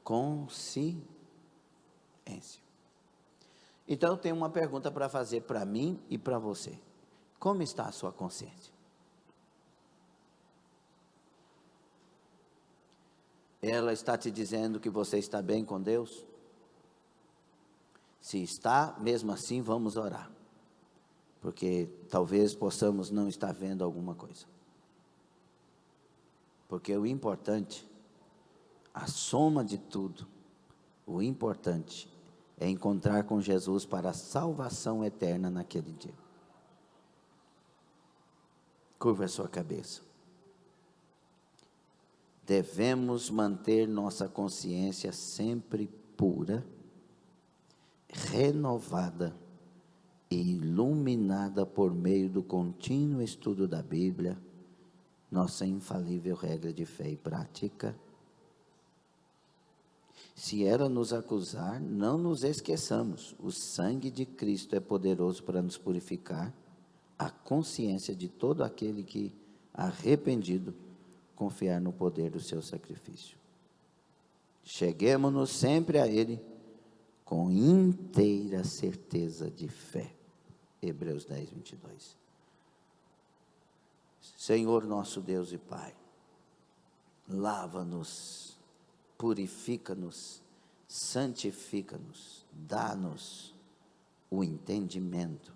Consciência. Então eu tenho uma pergunta para fazer para mim e para você. Como está a sua consciência? Ela está te dizendo que você está bem com Deus? Se está, mesmo assim, vamos orar. Porque talvez possamos não estar vendo alguma coisa. Porque o importante, a soma de tudo, o importante é encontrar com Jesus para a salvação eterna naquele dia. Curva a sua cabeça. Devemos manter nossa consciência sempre pura, renovada e iluminada por meio do contínuo estudo da Bíblia, nossa infalível regra de fé e prática. Se ela nos acusar, não nos esqueçamos: o sangue de Cristo é poderoso para nos purificar, a consciência de todo aquele que, arrependido, confiar no poder do seu sacrifício. Cheguemo-nos sempre a Ele com inteira certeza de fé. Hebreus 10, 22. Senhor nosso Deus e Pai, lava-nos, purifica-nos, santifica-nos, dá-nos o entendimento,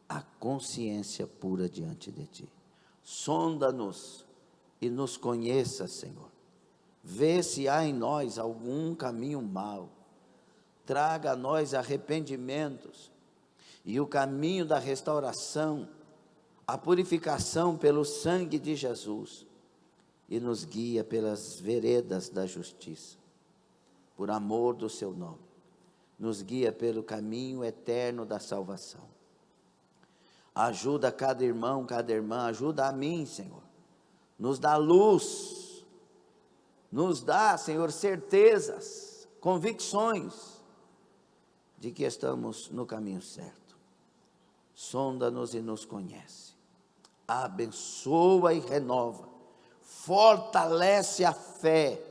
a consciência pura diante de Ti. Sonda-nos e nos conheça, Senhor. Vê se há em nós algum caminho mau. Traga a nós arrependimentos e o caminho da restauração, a purificação pelo sangue de Jesus, e nos guia pelas veredas da justiça, por amor do seu nome. Nos guia pelo caminho eterno da salvação. Ajuda cada irmão, cada irmã, ajuda a mim, Senhor. Nos dá luz, nos dá, Senhor, certezas, convicções de que estamos no caminho certo. Sonda-nos e nos conhece, abençoa e renova, fortalece a fé.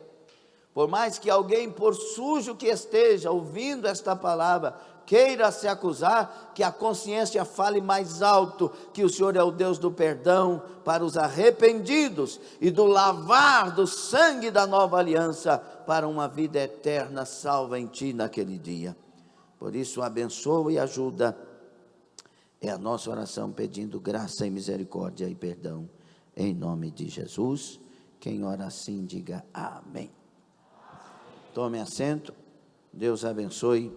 Por mais que alguém, por sujo que esteja, ouvindo esta palavra, queira se acusar, que a consciência fale mais alto, que o Senhor é o Deus do perdão para os arrependidos e do lavar do sangue da nova aliança para uma vida eterna salva em Ti naquele dia. Por isso, abençoa e ajuda. É a nossa oração pedindo graça e misericórdia e perdão, em nome de Jesus. Quem ora assim, diga amém. Tome assento, Deus abençoe.